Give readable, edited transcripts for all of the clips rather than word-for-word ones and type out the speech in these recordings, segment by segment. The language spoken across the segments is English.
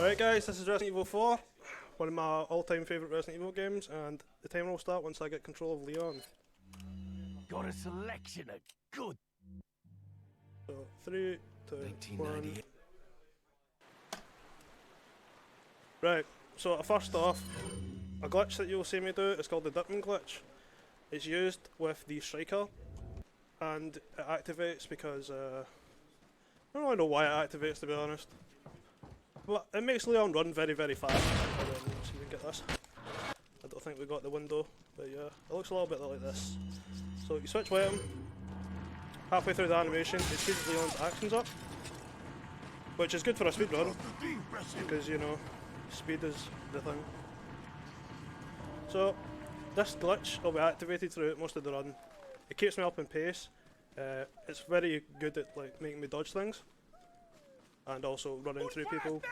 Alright guys, this is Resident Evil 4, one of my all-time favourite Resident Evil games, and the timer will start once I get control of Leon. Got a selection of good. So, 3, 2, 1. Right, so first off, a glitch that you'll see me do is called the dipping glitch. It's used with the striker, and it activates because, I don't really know why it activates to be honest. But it makes Leon run very, very fast. Hold on, let's see if we can get this. I don't think we got the window, but yeah, it looks a little bit like this. So you switch weapon, halfway through the animation, it speeds Leon's actions up, which is good for a speed run, because you know, speed is the thing. So this glitch will be activated throughout most of the run. It keeps me up in pace. It's very good at like making me dodge things. And also running through people.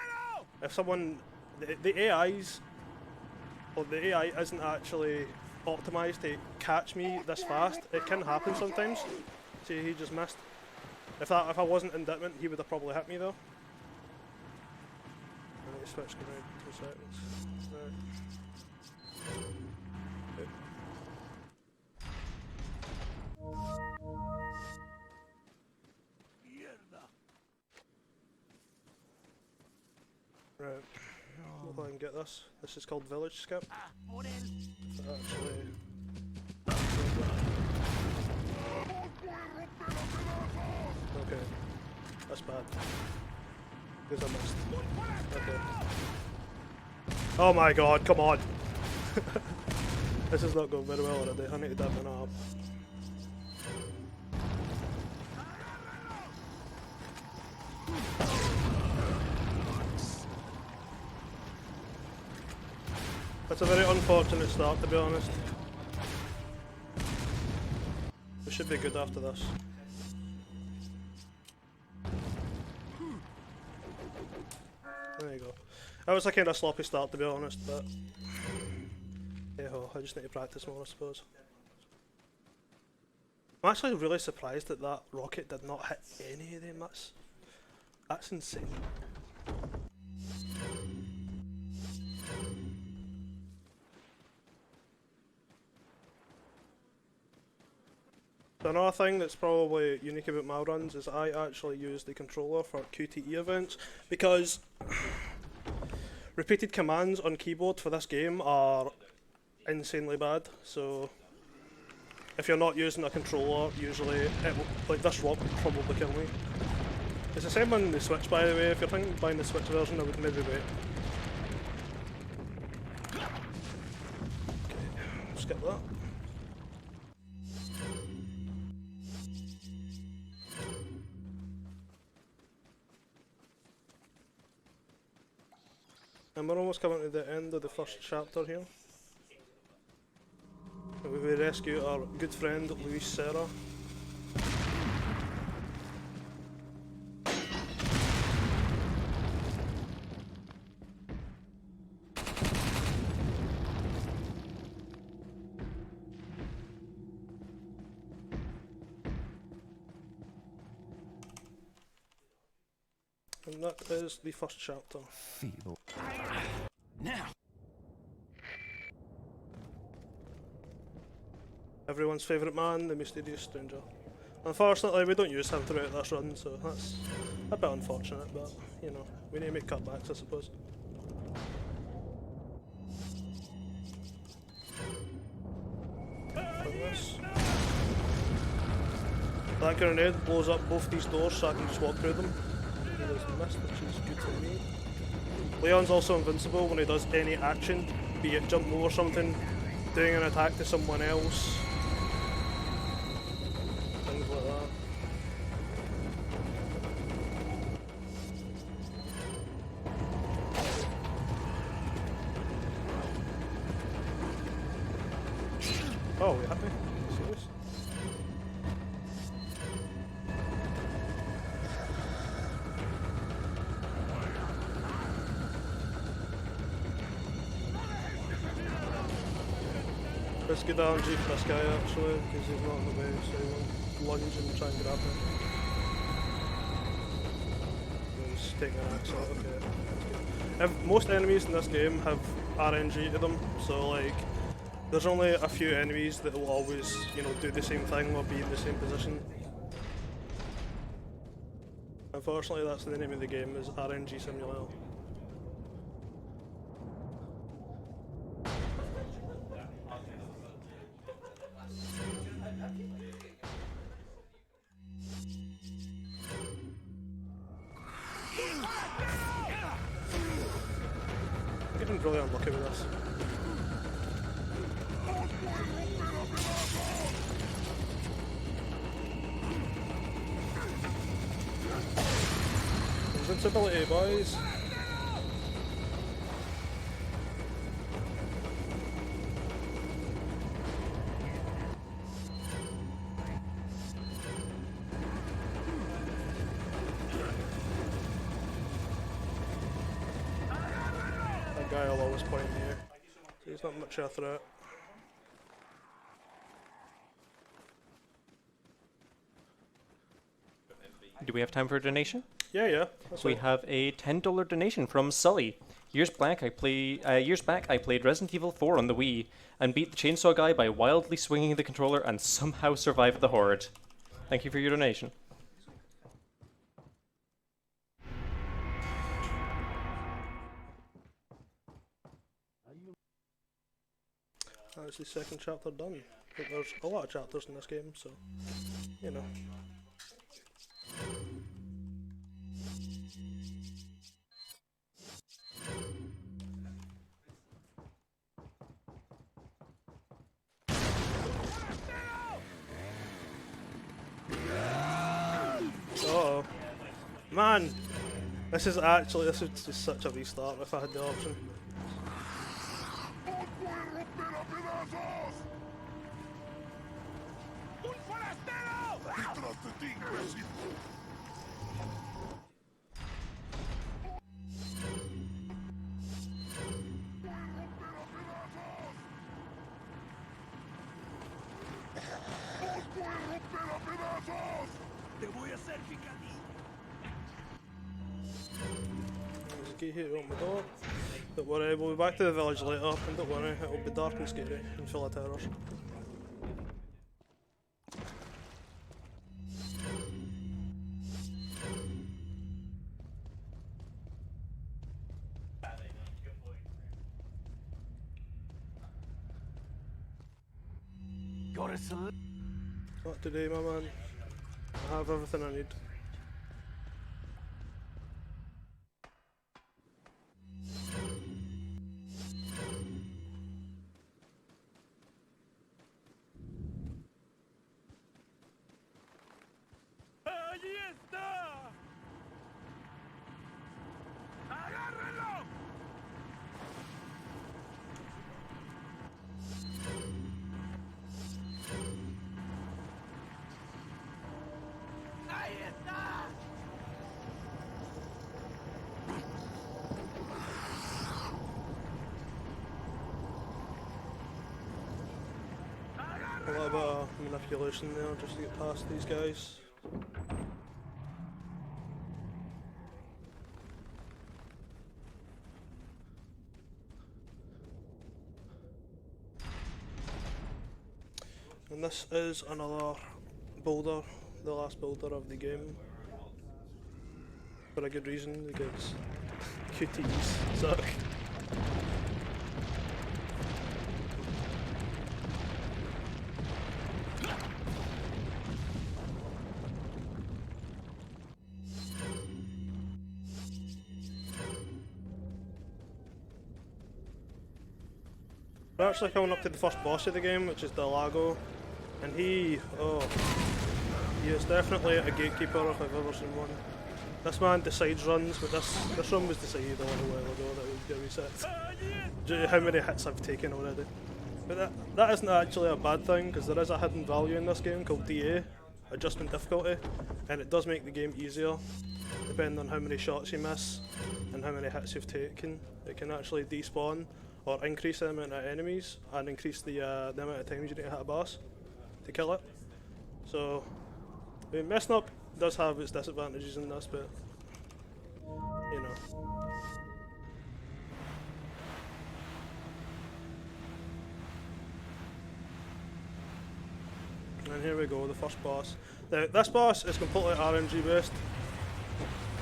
If someone, the AIs, or the AI isn't actually optimised to catch me this fast, it can happen sometimes. See, he just missed. If I wasn't indictment, he would have probably hit me though. Let me switch around 2 seconds. Right. Right, hope I can get this. This is called Village Skip. Actually... Okay, that's bad. Because I missed. Okay. Oh my god, come on! This is not going very well already, I need to dampen it up. That's a very unfortunate start, to be honest. We should be good after this. There you go. That was a kind of sloppy start, to be honest, but... hey-ho, I just need to practice more, I suppose. I'm actually really surprised that that rocket did not hit any of them. That's insane. So another thing that's probably unique about my runs is I actually use the controller for QTE events, because repeated commands on keyboard for this game are insanely bad. So if you're not using a controller, usually it will, like this rock would probably kill me. It's the same on the Switch, by the way. If you're thinking of buying the Switch version, I would maybe wait. Okay, skip that. And we're almost coming to the end of the first chapter here. We rescue our good friend Luis Serra. And that is the first chapter. Now. Everyone's favourite man, the mysterious stranger. Unfortunately, we don't use him throughout this run, so that's a bit unfortunate, but you know, we need to make cutbacks, I suppose. That grenade blows up both these doors so I can just walk through them. He doesn't miss, which is good for me. Leon's also invincible when he does any action, be it jump over something, doing an attack to someone else, things like that. Oh, we hit me? Serious? Let's get RNG for this guy actually, because he's not in the way, so we'll lunge and try and grab him. He's taking an axe out, okay. Most enemies in this game have RNG to them, so like there's only a few enemies that will always, you know, do the same thing or be in the same position. Unfortunately, that's the name of the game, is RNG Simulator. I'm getting really unlucky with this. Invincibility, boys. That guy will always point here, so he's not much of a threat. Do we have time for a donation? Yeah. That's We all. have a $10 donation from Sully. Years back, I played Resident Evil 4 on the Wii and beat the chainsaw guy by wildly swinging the controller and somehow survived the horde. Thank you for your donation. That's the second chapter done. But there's a lot of chapters in this game, so you know. Oh man, this is just such a restart if I had the option. There's a key here on my door. Don't worry, we'll be back to the village later, and don't worry, it'll be dark and scary and full of terrors. Got a select. Not today, my man. I have everything I need. ¡Allí está! ¡Agárrenlo! ¡Ahí está! A little bit of manipulation there just to get past these guys. And this is another boulder, the last boulder of the game. For a good reason, because QTEs suck. We're actually coming up to the first boss of the game, which is Delago, and he is definitely a gatekeeper if I've ever seen one. This man decides runs, but this run was decided a little while ago that it would get reset. Due to how many hits I've taken already. But that isn't actually a bad thing, because there is a hidden value in this game called DA, Adjustment Difficulty, and it does make the game easier, depending on how many shots you miss and how many hits you've taken. It can actually despawn or increase the amount of enemies and increase the amount of times you need to hit a boss to kill it. So, I mean, messing up does have its disadvantages in this, but you know. And here we go, the first boss. Now, this boss is completely RNG based.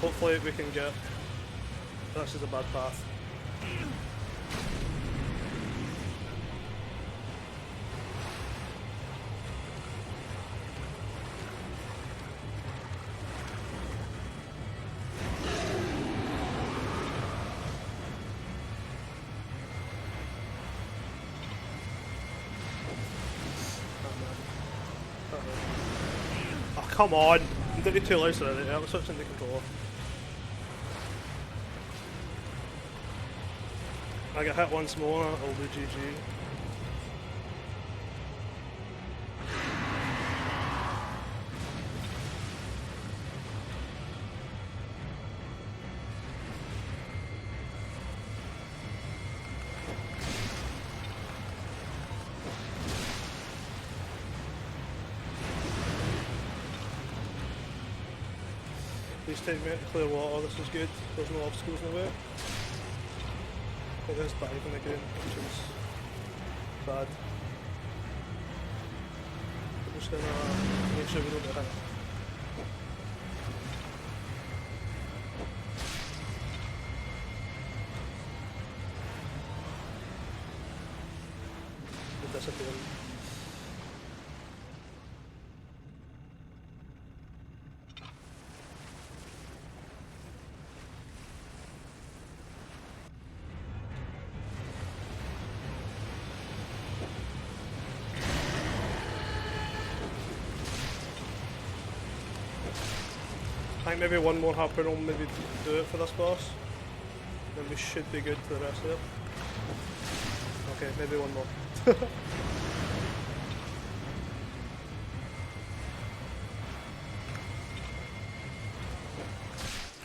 Hopefully we can get... This is a bad path. Oh, come on! I'm doing 2 lives already. I'm switching the controller. I get hit once more, I'll do GG. Please take me out to clear water, this is good. There's no obstacles in the way. It is diving again, which is bad. I'm just gonna make sure we don't get hit. We're disappearing. I think maybe one more happen will maybe do it for this boss. Then we should be good for the rest of it. Okay, maybe one more. There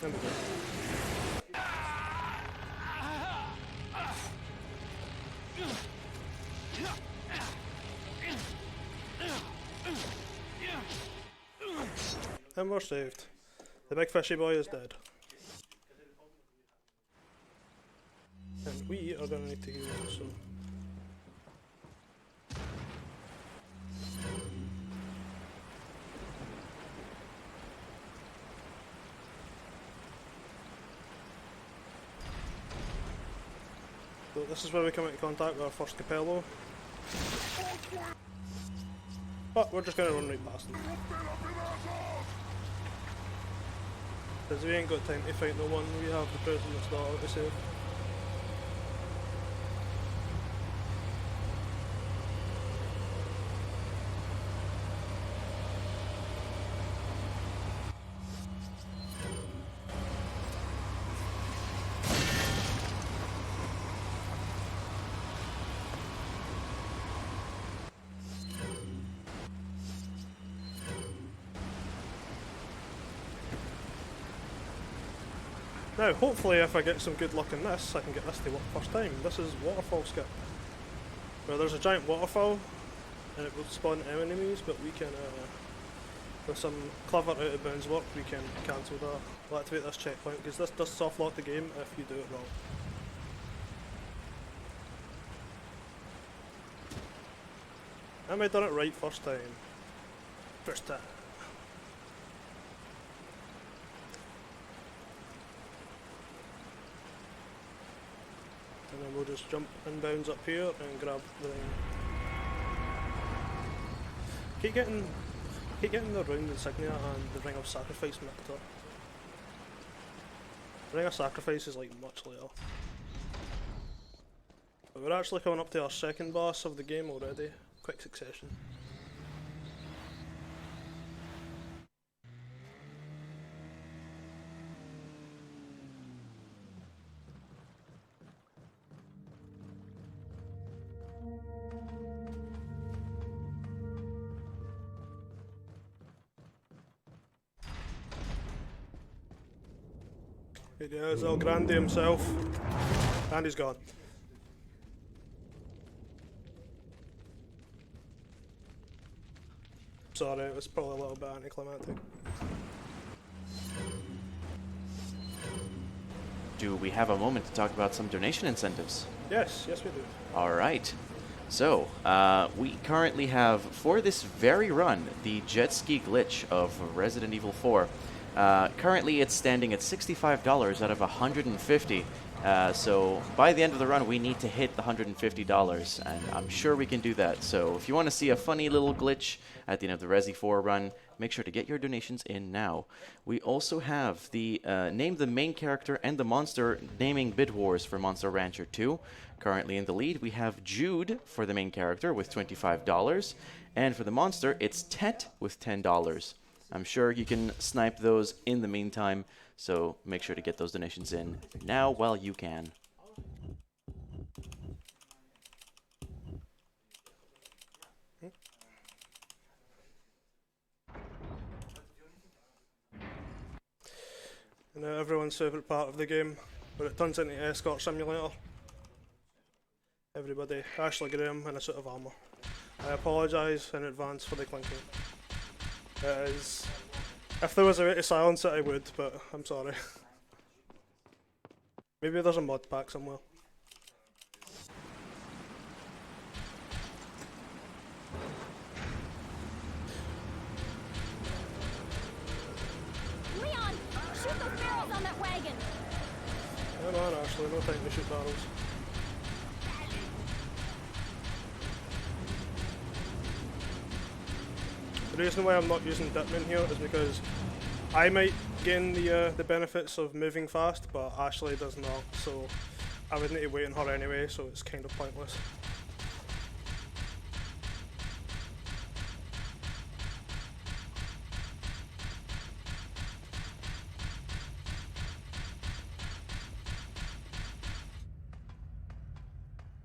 we go. And we're saved. The big fishy boy is dead. And we are going to need to heal, so... So this is where we come into contact with our first Capello. But we're just going to run right past him. Because we ain't got time to fight no one, we have the president's daughter to save. Now, hopefully if I get some good luck in this, I can get this to work first time. This is waterfall skip. Where there's a giant waterfall, and it will spawn enemies, but we can, with some clever out of bounds work, we can cancel that. We'll activate this checkpoint, because this does soft lock the game if you do it wrong. Am I done it right first time? First time. And then we'll just jump inbounds up here and grab the ring. Keep getting the round insignia and the ring of sacrifice mixed up. The ring of sacrifice is like much later. But we're actually coming up to our second boss of the game already. Quick succession. Here he is, El Grande himself. And he's gone. Sorry, it was probably a little bit anticlimactic. Do we have a moment to talk about some donation incentives? Yes, yes we do. Alright. So, we currently have, for this very run, the jet ski glitch of Resident Evil 4. Currently, it's standing at $65 out of $150. So, by the end of the run, we need to hit the $150, and I'm sure we can do that. So, if you want to see a funny little glitch at the end of the Resi 4 run, make sure to get your donations in now. We also have the name the main character and the monster naming bid wars for Monster Rancher 2. Currently in the lead, we have Jude for the main character with $25, and for the monster, it's Tet with $10. I'm sure you can snipe those in the meantime, so make sure to get those donations in now while you can. And everyone's favourite part of the game, where it turns into escort simulator. Everybody, Ashley Graham in a suit of armour. I apologise in advance for the clinking. It is... If there was a way to silence it I would, but I'm sorry. Maybe there's a mod pack somewhere. Leon, shoot those barrels on that wagon. Come on, Ashley, no time to shoot barrels. The reason why I'm not using Dipman here is because I might gain the benefits of moving fast, but Ashley does not, so I would need to wait on her anyway, so it's kind of pointless.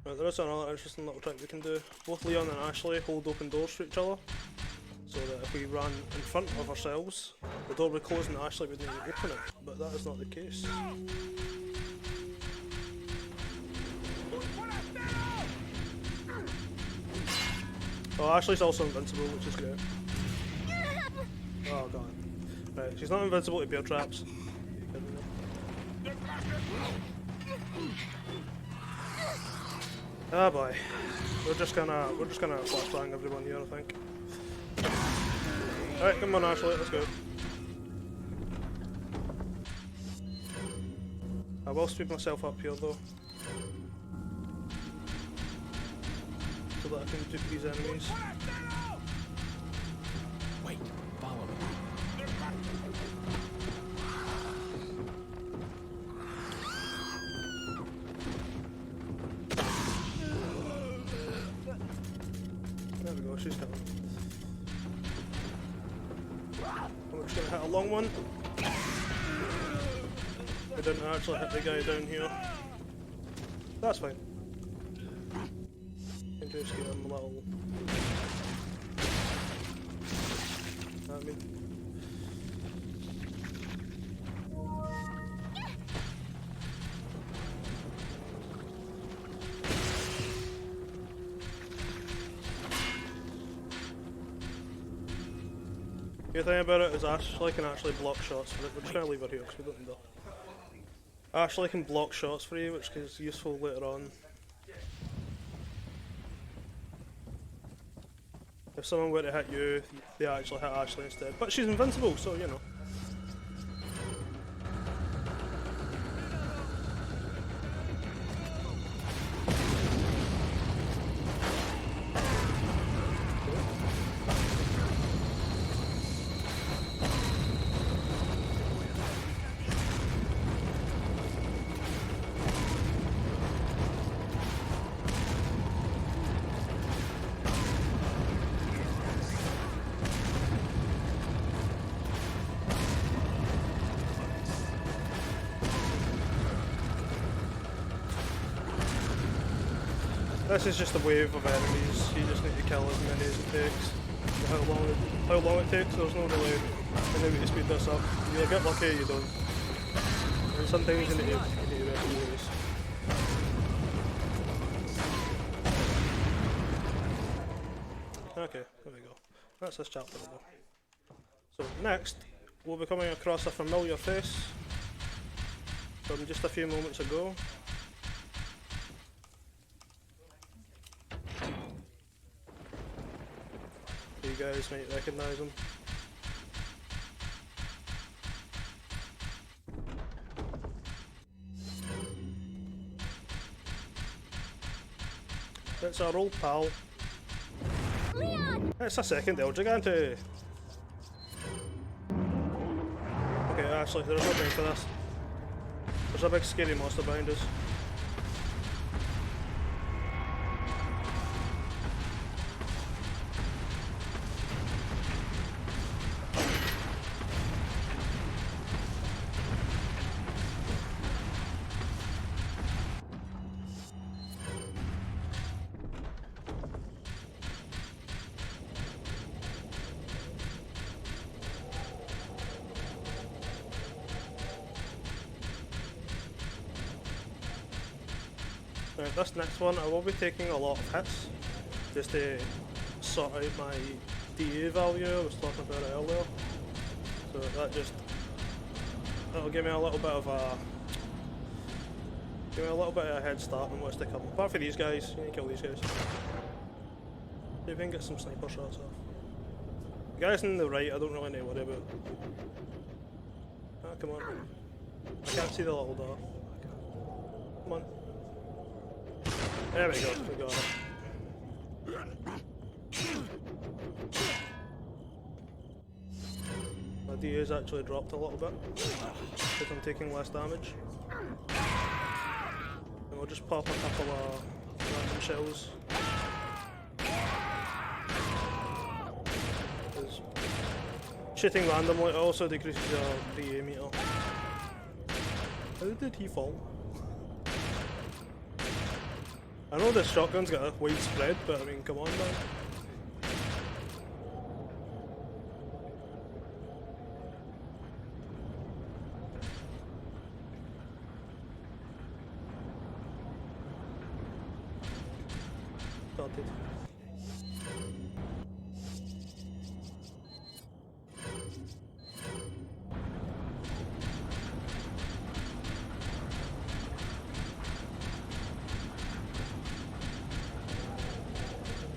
Right, there is another interesting little trick we can do. Both Leon and Ashley hold open doors for each other, so that if we ran in front of ourselves, the door would close and Ashley would need to open it, but that is not the case. Oh, Ashley's also invincible, which is great. Oh god. Right, she's not invincible to bear traps. Ah boy. We're just gonna flashbang everyone here, I think. Alright, come on Ashley, let's go. I will speed myself up here though, so that I can dupe these enemies. Wait, follow me. There we go, she's coming. I'm just gonna hit a long one. I didn't actually hit the guy down here. That's fine. Can just get him a little... I mean... The thing about it is Ashley can actually block shots for it. We're just going to leave her here because we don't need her. Ashley can block shots for you, which is useful later on. If someone were to hit you, they actually hit Ashley instead. But she's invincible, so you know. This is just a wave of enemies, you just need to kill as many as it takes. How long it takes, there's no really any way to speed this up. You either get lucky or you don't. And sometimes you need to rest ways. Okay, there we go. That's this chapter over. So next, we'll be coming across a familiar face from just a few moments ago. you guys might recognise him. It's our old pal. Leon! It's a second El Gigante. Okay, actually, there's no time for this. There's a big scary monster behind us. Right, this next one I will be taking a lot of hits just to sort out my DA value. I was talking about it earlier. So that'll give me a little bit of a head start on what's to come. Apart from these guys, you need to kill these guys. See if we can get some sniper shots off. The guys on the right I don't really need to worry about. Ah, come on. I can't see the little door. Come on. There we go, we got it. My DA's actually dropped a little bit, because I'm taking less damage. And we'll just pop a couple of random shells. Because shooting randomly also decreases your DA meter. How did he fall? I know this shotgun's got a wide spread, but I mean, come on, man. Started.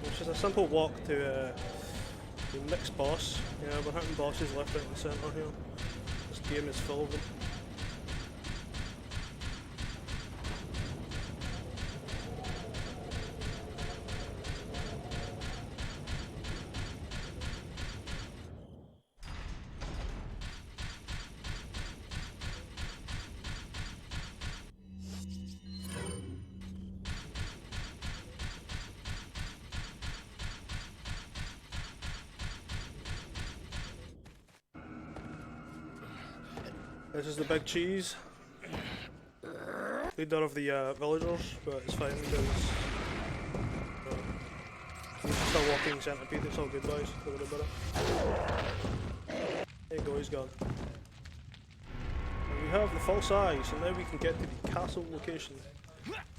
It's just a simple walk to the next boss. Yeah, we're hitting bosses left, right and centre here. This game is full of them. This is the big cheese, leader of the villagers, but it's fine because he's just a walking centipede. It's all good, boys. Don't worry about it. There you go, he's gone. And we have the full size, so now we can get to the castle location.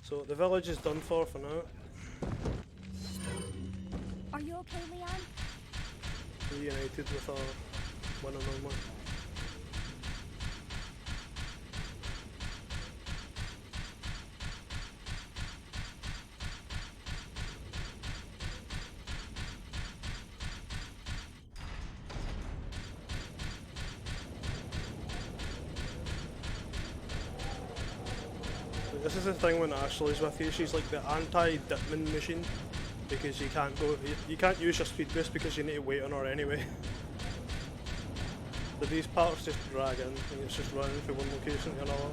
So the village is done for now. Are you okay, Leon? Reunited with our one and only. This is the thing when Ashley's with you, she's like the anti-Dickman machine, because you can't use your speed boost because you need to wait on her anyway. So these parts just drag in and it's just running from one location to another.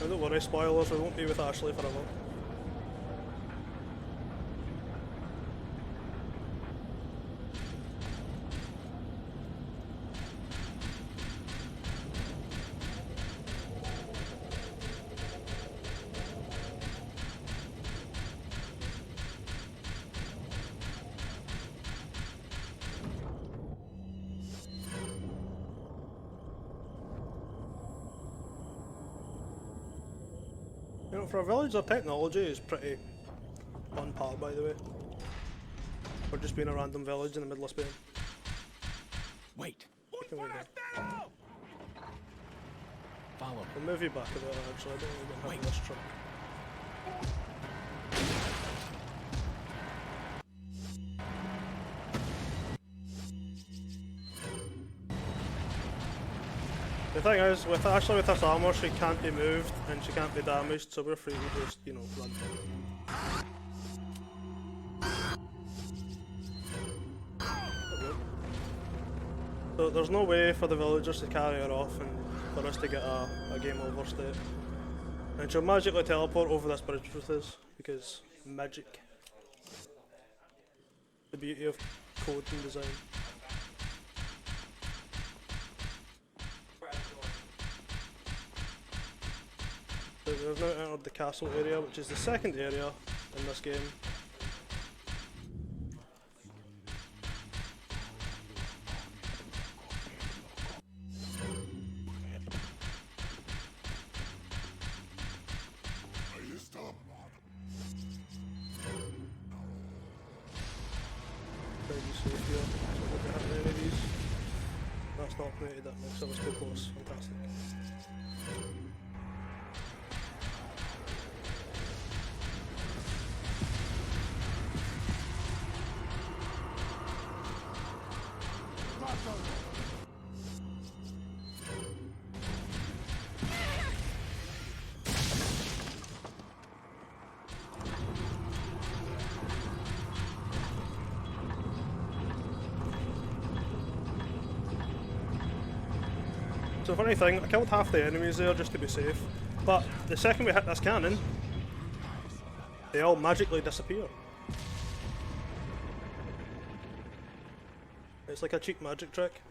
And don't worry, spoilers, we won't be with Ashley forever. You know, for a village, our technology is pretty on par, by the way. We're just being a random village in the middle of Spain. Wait. Can we go? Follow me. We'll move you back a bit, actually. I don't really want to have this truck. The thing is, with this armor, she can't be moved and she can't be damaged, so we're free to just, you know, run. So there's no way for the villagers to carry her off and for us to get a game over state. And she'll magically teleport over this bridge with us, because magic. The beauty of code and design. So we've now entered the castle area, which is the second area in this game. Try to be safe here, so we'll be hitting any of these. That's not created that much, that was too close. Fantastic. So funny thing, I killed half the enemies there just to be safe, but the second we hit this cannon, they all magically disappear. It's like a cheap magic trick.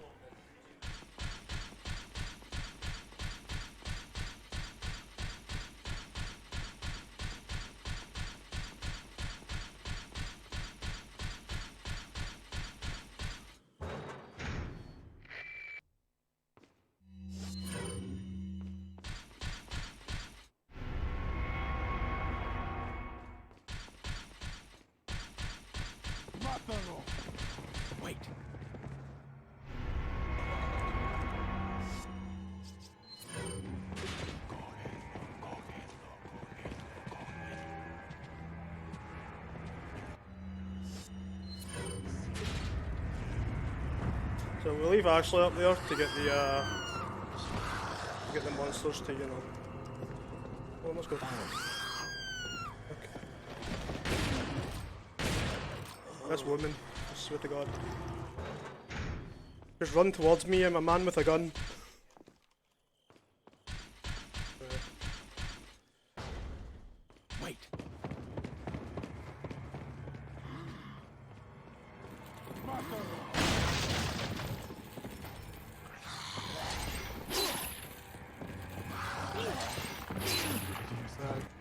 Wait. So we'll leave Ashley up there to get the monsters to, you know. Oh, let's go. Okay. This woman, I swear to God. Just run towards me, I'm a man with a gun. Wait.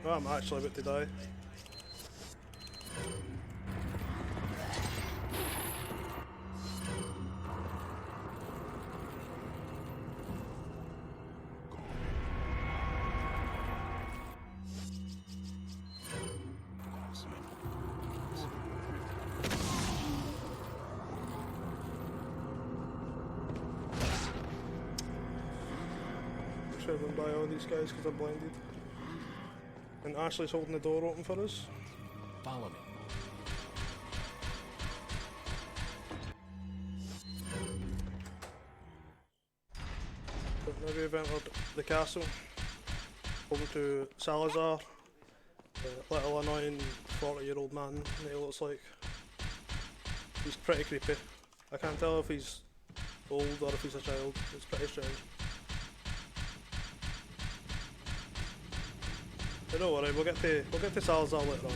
Well, I'm actually about to die. Should have run by all these guys because I'm blinded. And Ashley's holding the door open for us. Follow me. But now we've entered the castle. Home to Salazar, the little annoying 40-year-old man that he looks like. He's pretty creepy. I can't tell if he's old or if he's a child. It's pretty strange. But don't worry, we'll get to Salazar later on.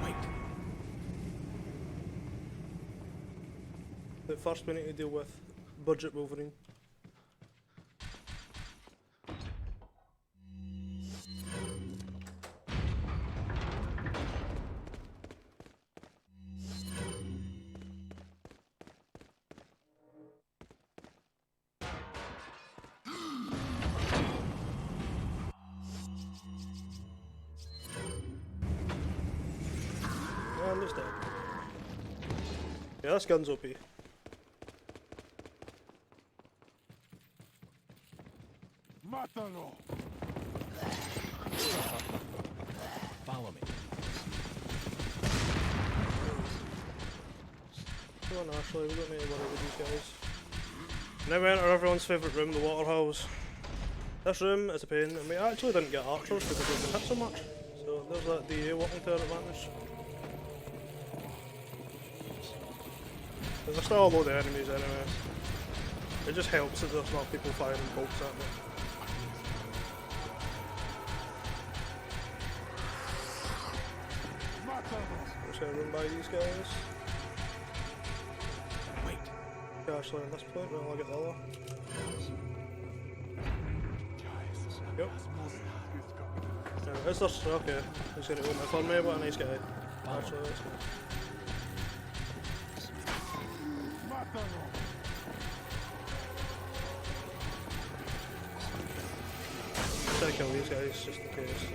Wait. But first we need to deal with Budget Wolverine. And it's dead. Yeah, this gun's OP. ¡Mátalo! Follow me. Come on, Ashley, we don't need to worry with these guys. Now we enter everyone's favourite room, the water house. This room is a pain, and we actually didn't get archers because we've been hit so much. So there's that DA walking to our advantage. There's still a load of enemies anyway. It just helps that there's not people firing bolts at me. I'm just gonna run by these guys. Wait. Actually, on this point, well, I'll get the other. Yep. Is this? Okay. He's gonna open it for me, what a nice guy. Actually, that's good. I'm gonna kill these guys just in case.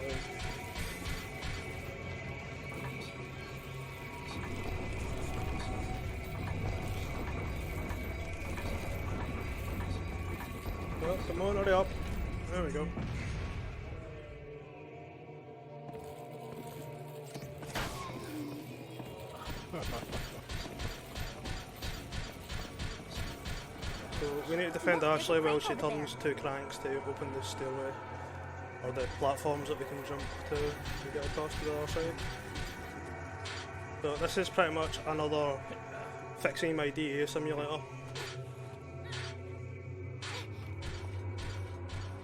Well, come on, hurry up. There we go. So we need to defend Ashley while she turns two cranks to open the stairway, or the platforms that we can jump to get across to the other side. So this is pretty much another fixing my DA simulator.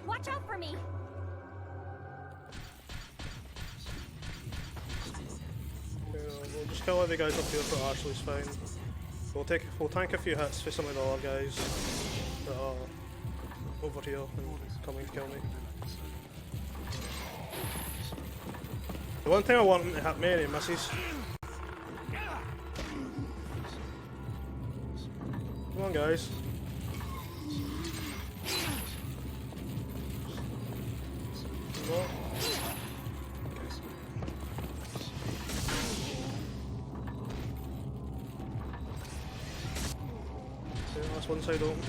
Watch out for me. We'll just kill all the guys up here for Ashley's fine. We'll tank a few hits for some of the other guys that are over here and coming to kill me. The one thing I want him to hit me and he misses. Come on guys. No. Okay, that's one side open.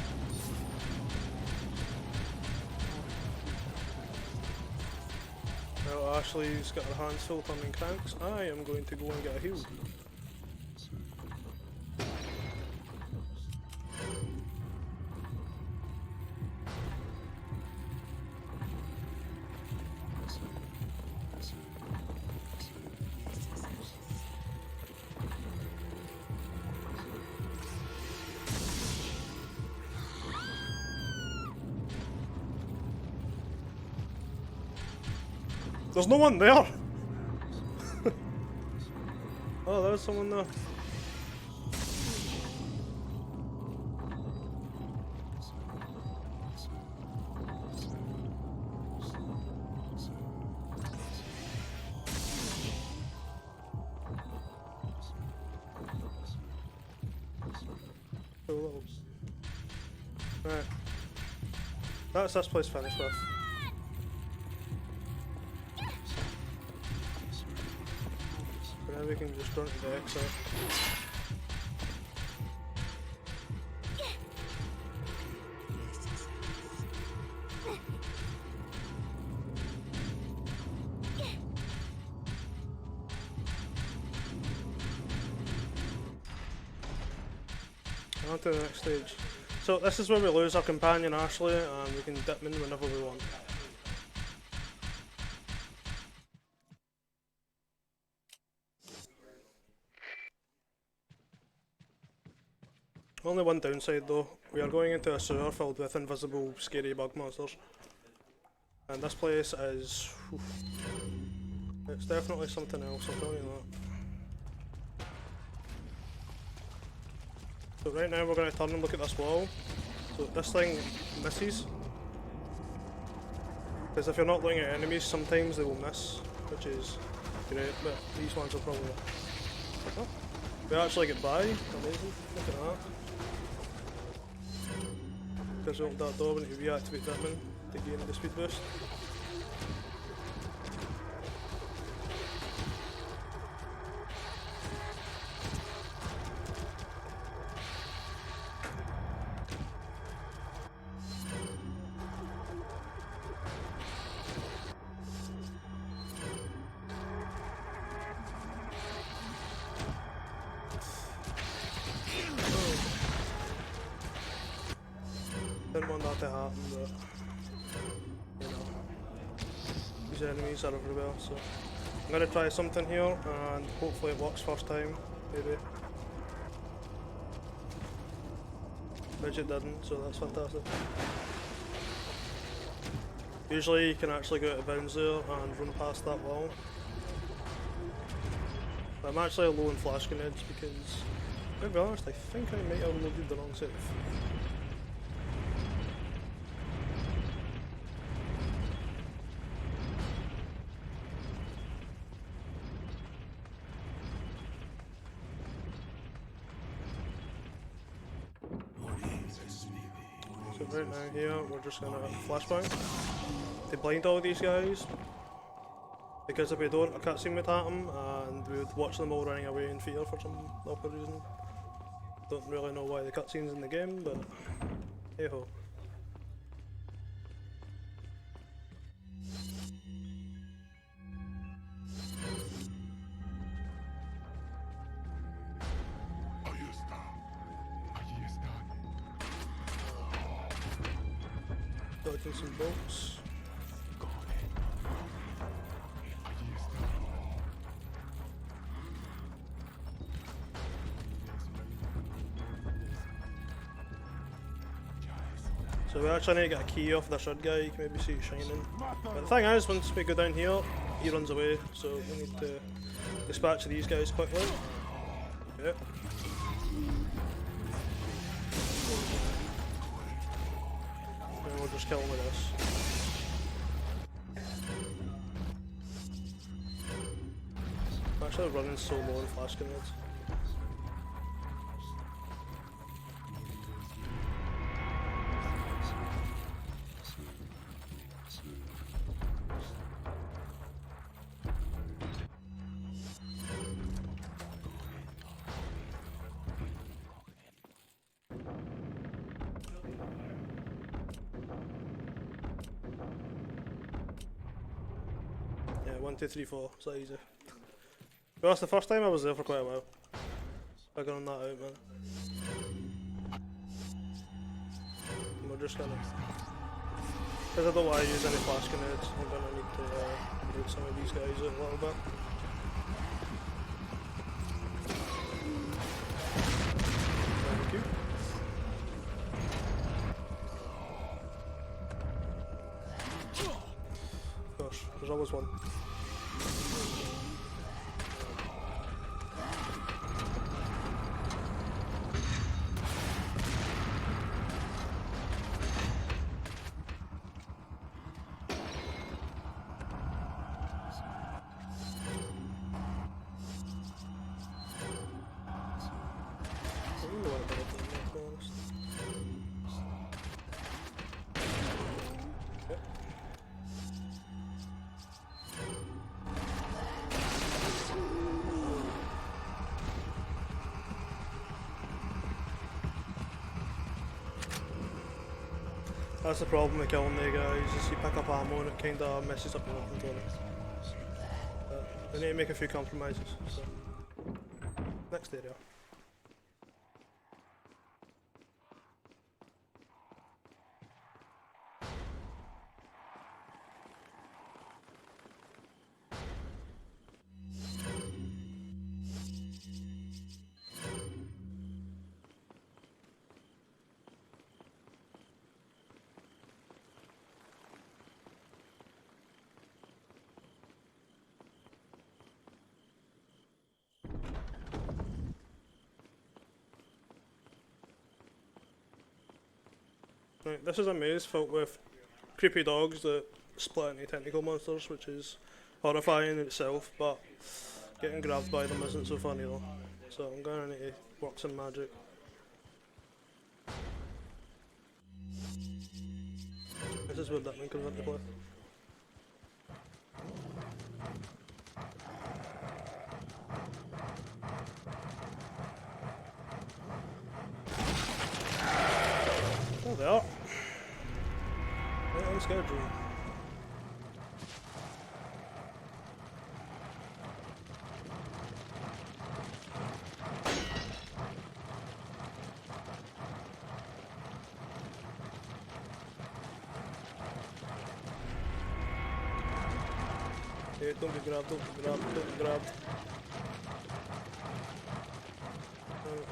Well, Ashley's got her hands full turning cranks. I am going to go and get a heal. There's no one there! Oh, there's someone there. Cool. Right. That's this place finished with. Now we can just run to the exit. On to the next stage. So this is where we lose our companion Ashley and we can dip in whenever we want. Only one downside though, we are going into a sewer filled with invisible scary bug monsters. And this place is... it's definitely something else, I'll tell you that. So right now we're going to turn and look at this wall. So this thing misses. Because if you're not looking at enemies, sometimes they will miss, which is great, but these ones are probably... Oh, we actually get by, amazing, look at that. Because we opened that door, we need to reactivate that one to gain the speed boost. didn't want that to happen, but you know, these enemies are everywhere, so I'm gonna try something here and hopefully it works first time, maybe. Which it didn't, so that's fantastic. Usually you can actually go out of bounds there and run past that wall. But I'm actually low on flash grenades because, to be honest, I think I might have loaded the wrong save. So right now here, we're just gonna flashbang to blind all these guys. Because if we don't, a cutscene would happen and we would watch them all running away in fear for some awkward reason. Don't really know why the cutscene's in the game, but hey ho. Dodging some bolts. So we actually need to get a key off this red guy, you can maybe see it shining. But the thing is, once we go down here, he runs away, so we need to dispatch these guys quickly. Yep. And we'll just kill him with this. I'm actually running so low on flash grenades. Yeah, 1, 2, 3, 4, it's that easy. Well, that's the first time I was there for quite a while. Figuring that out, man. And we're just gonna... Because I don't want to use any flash grenades, I'm gonna need to root some of these guys out a little bit. Thank you. Of course, there's always one. That's the problem with killing the guys, is you pick up ammo and it kinda messes up your inventory. But we need to make a few compromises, so... Next area. Right, this is a maze filled with creepy dogs that split into tentacle monsters, which is horrifying in itself, but getting grabbed by them isn't so funny though. So I'm gonna need to work some magic. This is where Dickman comes into play. Oh, they are. Right on schedule. Hey, don't be grabbed, don't be grabbed, don't be grabbed.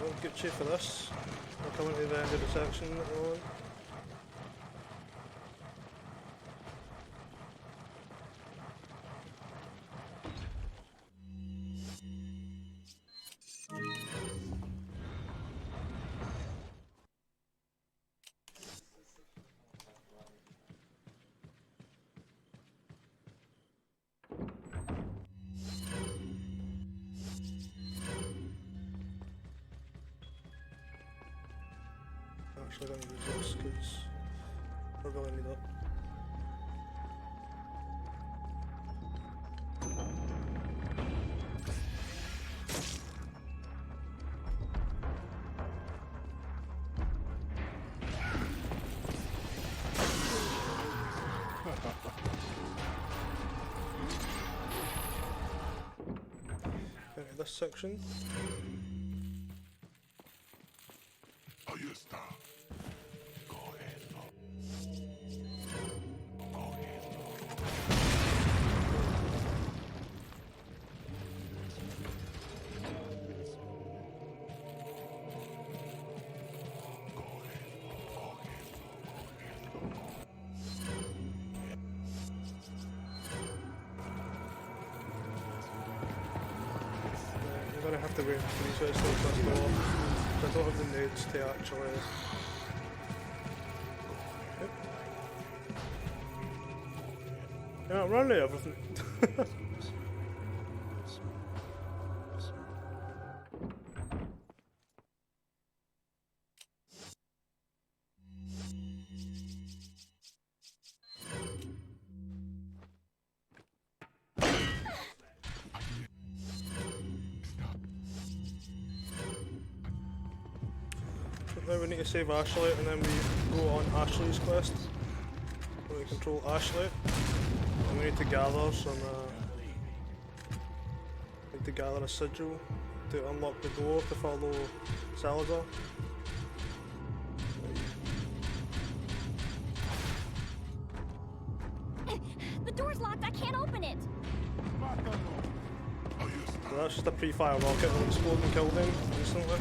We'll get you for this. We're coming to the end of the section at the moment. Actually going to use this because we're going to need it. Okay, this section. Ahí está. I'm gonna have to wait for these guys to first go off. I don't have the nades to actually. Yep. Yeah, I'm running everything. Now we need to save Ashley and then we go on Ashley's quest. We control Ashley. And we need to gather some need to gather a sigil to unlock the door to follow Salazar. The door's locked. I can't open it. So that's just a pre-fire rocket that will explode and kill them instantly.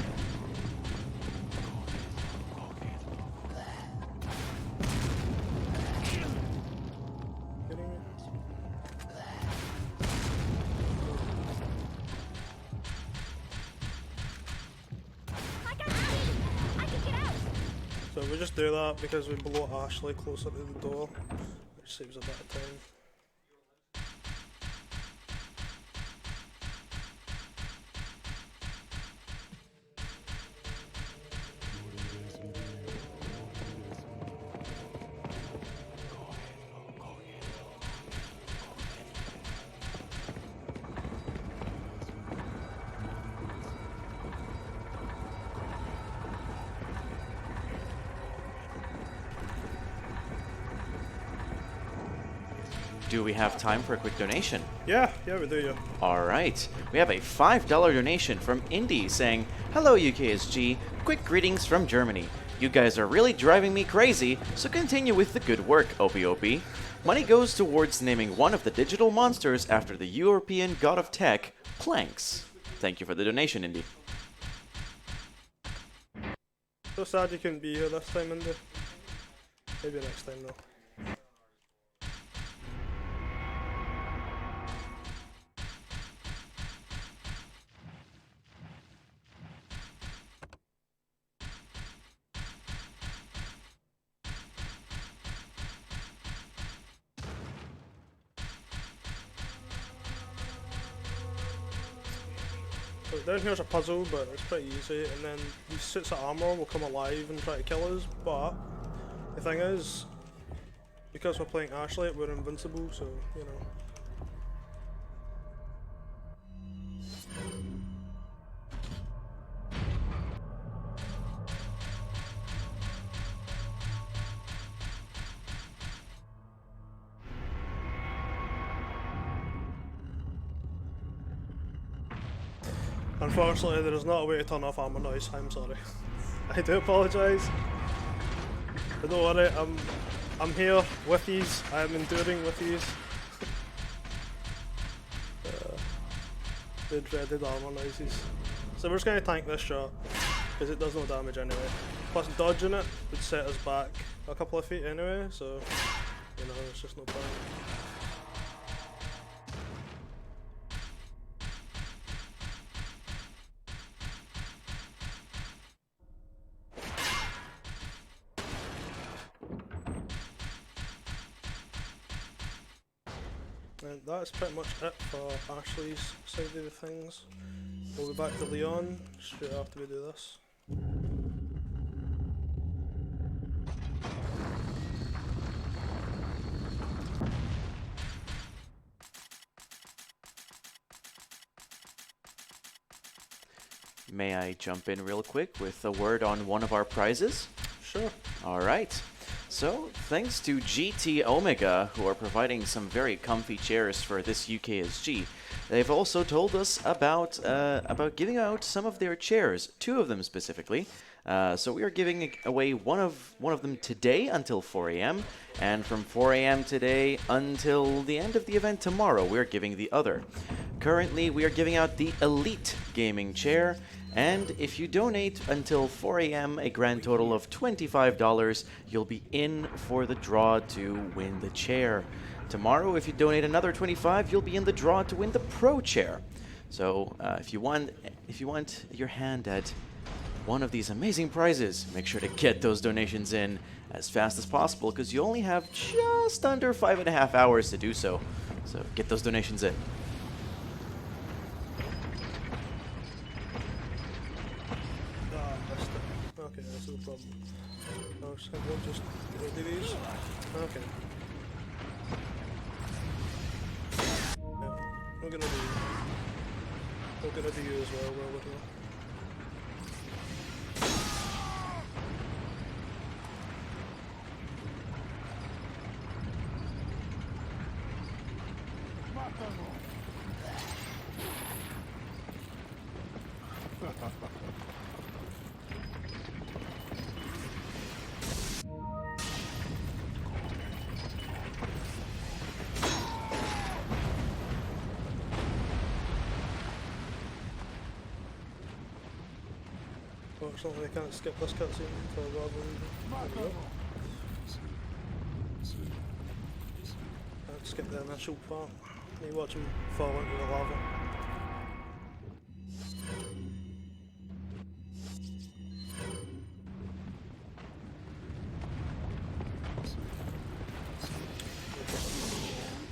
So we just do that because we blow Ashley closer to the door, which saves a bit of time. Do we have time for a quick donation? Yeah, we do, yeah. Alright, we have a $5 donation from Indy saying, "Hello UKSG, quick greetings from Germany. You guys are really driving me crazy, so continue with the good work, OPOP. Money goes towards naming one of the digital monsters after the European god of tech, Planks." Thank you for the donation, Indy. So sad you couldn't be here this time, Indy. Maybe next time though. So down here's a puzzle, but it's pretty easy, and then these suits of armour will come alive and try to kill us, but the thing is, because we're playing Ashley, we're invincible, so, you know. Unfortunately, there is not a way to turn off armor noise. I'm sorry. I do apologise. But don't worry, I'm here with yous. I am enduring with yous. the dreaded armor noises. So we're just going to tank this shot, because it does no damage anyway. Plus dodging it would set us back a couple of feet anyway, so you know, it's just no point. And that's pretty much it for Ashley's side of the things. We'll be back to Leon straight after we do this. May I jump in real quick with a word on one of our prizes? Sure. All right. So, thanks to GT Omega, who are providing some very comfy chairs for this UKSG, they've also told us about giving out some of their chairs, 2 of them specifically. So we are giving away one of them today until 4 a.m. and from 4 a.m. today until the end of the event tomorrow, we're giving the other. Currently, we are giving out the Elite Gaming Chair. And if you donate until 4 a.m., a grand total of $25, you'll be in for the draw to win the chair. Tomorrow, if you donate another $25, you'll be in the draw to win the Pro Chair. So, if you want your hand at one of these amazing prizes, make sure to get those donations in as fast as possible, because you only have just under 5.5 hours to do so. So, get those donations in. Okay, that's no problem. Oh, so we'll just do these. Okay. Yeah, we're gonna do you as well, we're looking at. Unfortunately, I can't skip this cutscene for rather than. Can't skip the initial part. You watch him fall into the lava.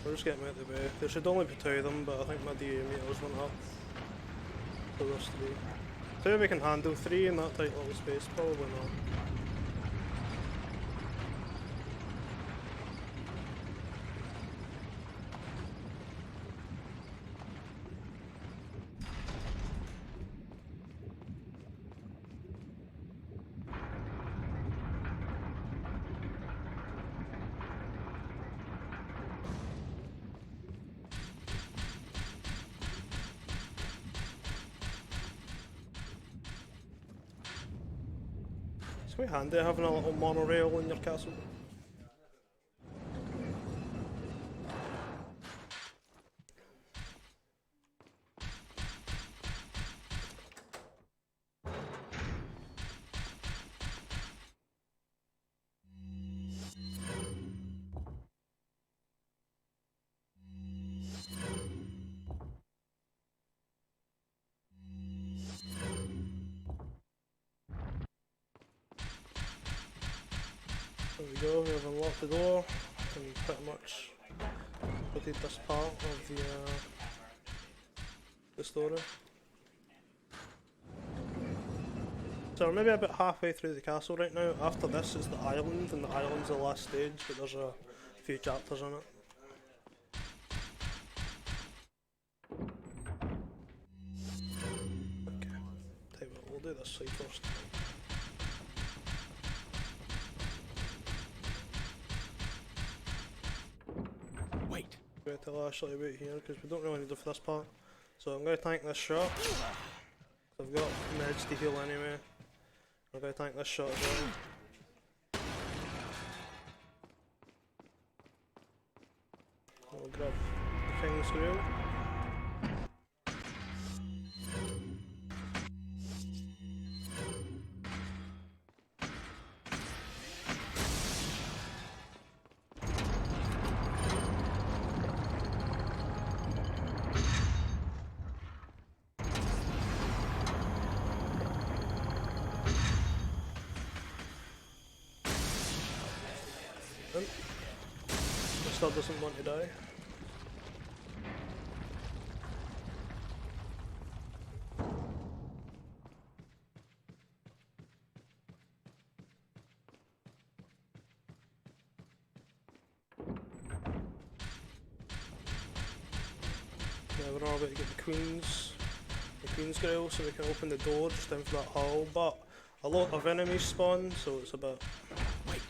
We're just getting out of the way. There should only be 2 of them, but I think my DA meters went up. So there's 3. 2 we can handle, 3 in that tight little space, probably not. It's quite handy having a little monorail in your castle. There we go, we have unlocked the door and pretty much completed this part of the story. So we're maybe about halfway through the castle right now. After this is the island, and the island's the last stage, but there's a few chapters in it. Okay, tell you what, we'll do this side first. Wait. I'm going to tell Ashley about here because we don't really need it for this part. So I'm going to tank this shot. I've got meds to heal anyway. I'm going to tank this shot as well. We'll grab the things through. And still doesn't want to die. Yeah, we're all about to get the Queen's Grill so we can open the door just down for that hall, but a lot of enemies spawn, so it's a bit... Wait.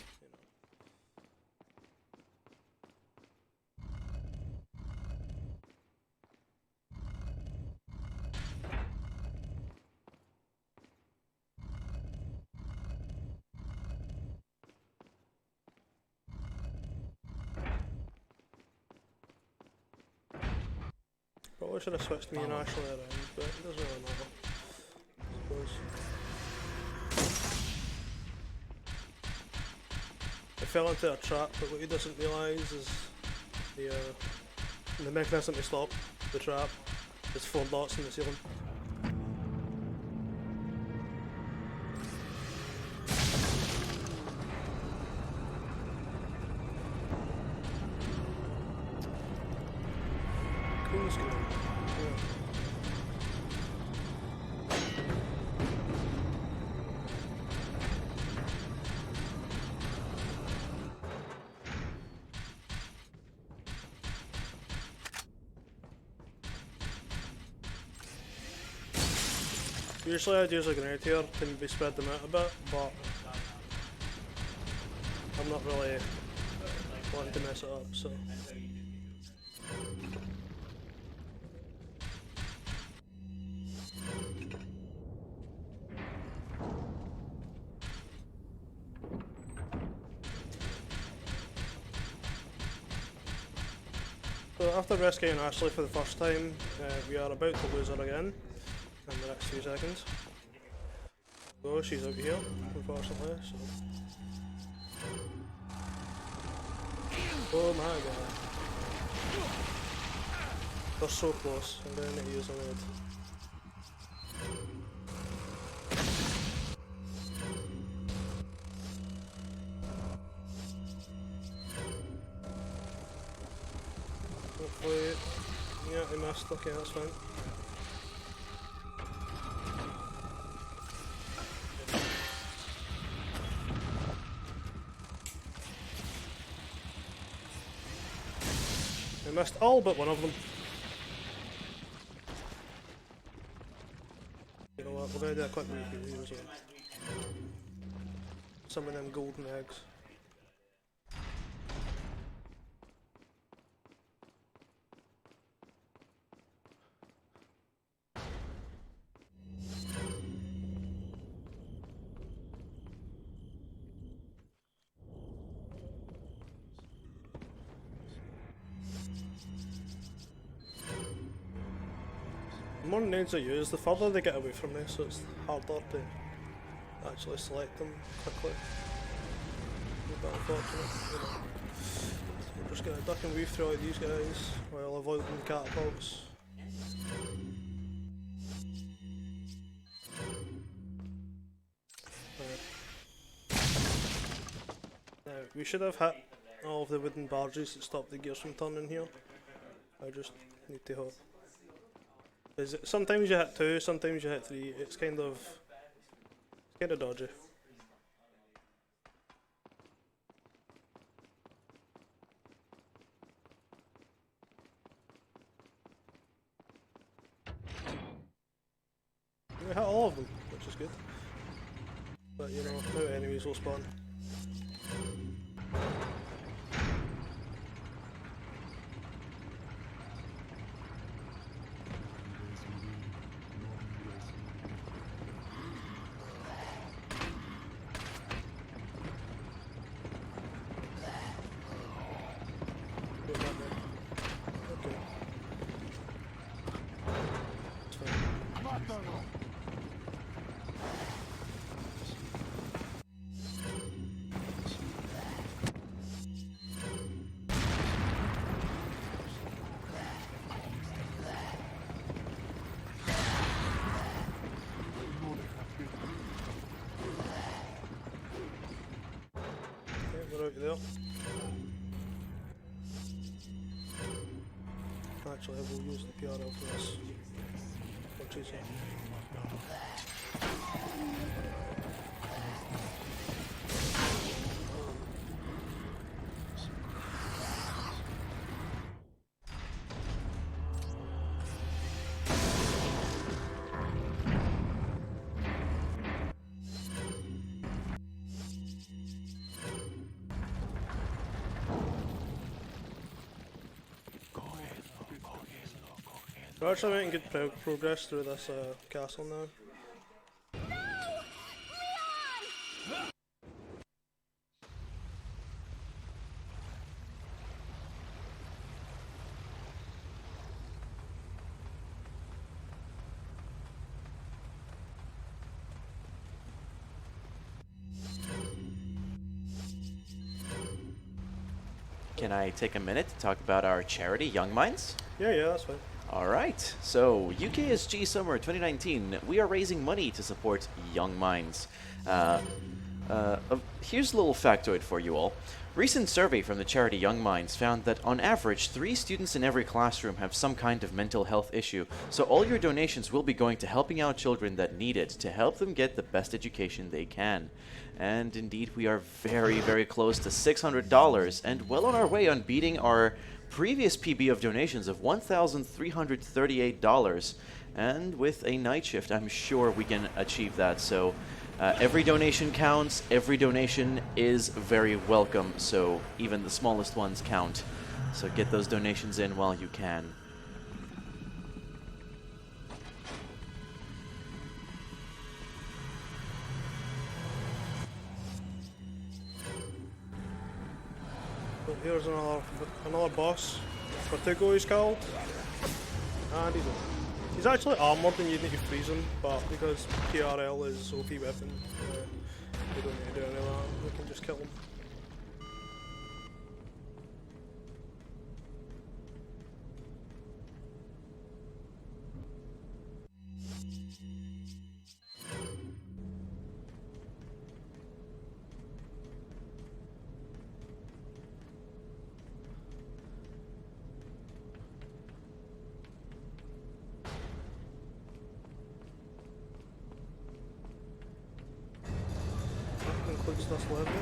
Probably should have switched me and Ashley around, but it doesn't really matter, I suppose. He fell into a trap, but what he doesn't realise is the mechanism to stop the trap is 4 dots in the ceiling. Queen's Grill. Yeah. Usually I'd use a grenade here to maybe spread them out a bit, but I'm not really wanting to mess it up, so. So after rescuing Ashley for the first time, we are about to lose her again in the next few seconds. So she's out here, unfortunately, so... Oh my god. They're so close, I'm going to need to use a nade. Hopefully... Yeah, he missed, okay, that's fine. I missed all but one of them. You know what, we're going to do a quick reheal here as well. Some of them golden eggs. The more nades I use, the further they get away from me, so it's harder to actually select them quickly. A bit unfortunate, you know. So we're just going to duck and weave through all these guys while avoiding the catapults. Now, we should have hit all of the wooden barges that stop the gears from turning here. I just need to hope. Sometimes you hit 2, sometimes you hit 3. It's kind of dodgy. We hit all of them, which is good. But you know, no enemies will spawn. out there. Actually, I will use the PRL for this. Much easier. We're actually making good progress through this castle now. Can I take a minute to talk about our charity, Young Minds? Yeah, that's fine. All right, so UKSG Summer 2019, we are raising money to support Young Minds. Here's a little factoid for you all. Recent survey from the charity Young Minds found that on average, 3 students in every classroom have some kind of mental health issue. So all your donations will be going to helping out children that need it to help them get the best education they can. And indeed, we are very, very close to $600 and well on our way on beating our previous PB of donations of $1,338. And with a night shift, I'm sure we can achieve that. So every donation counts, every donation is very welcome, so even the smallest ones count. So get those donations in while you can. But here's another boss. Vertigo he's called. And he's actually armoured and you need to freeze him, but because PRL is OP weapon, we don't need to do any of that, we can just kill him. Includes this level.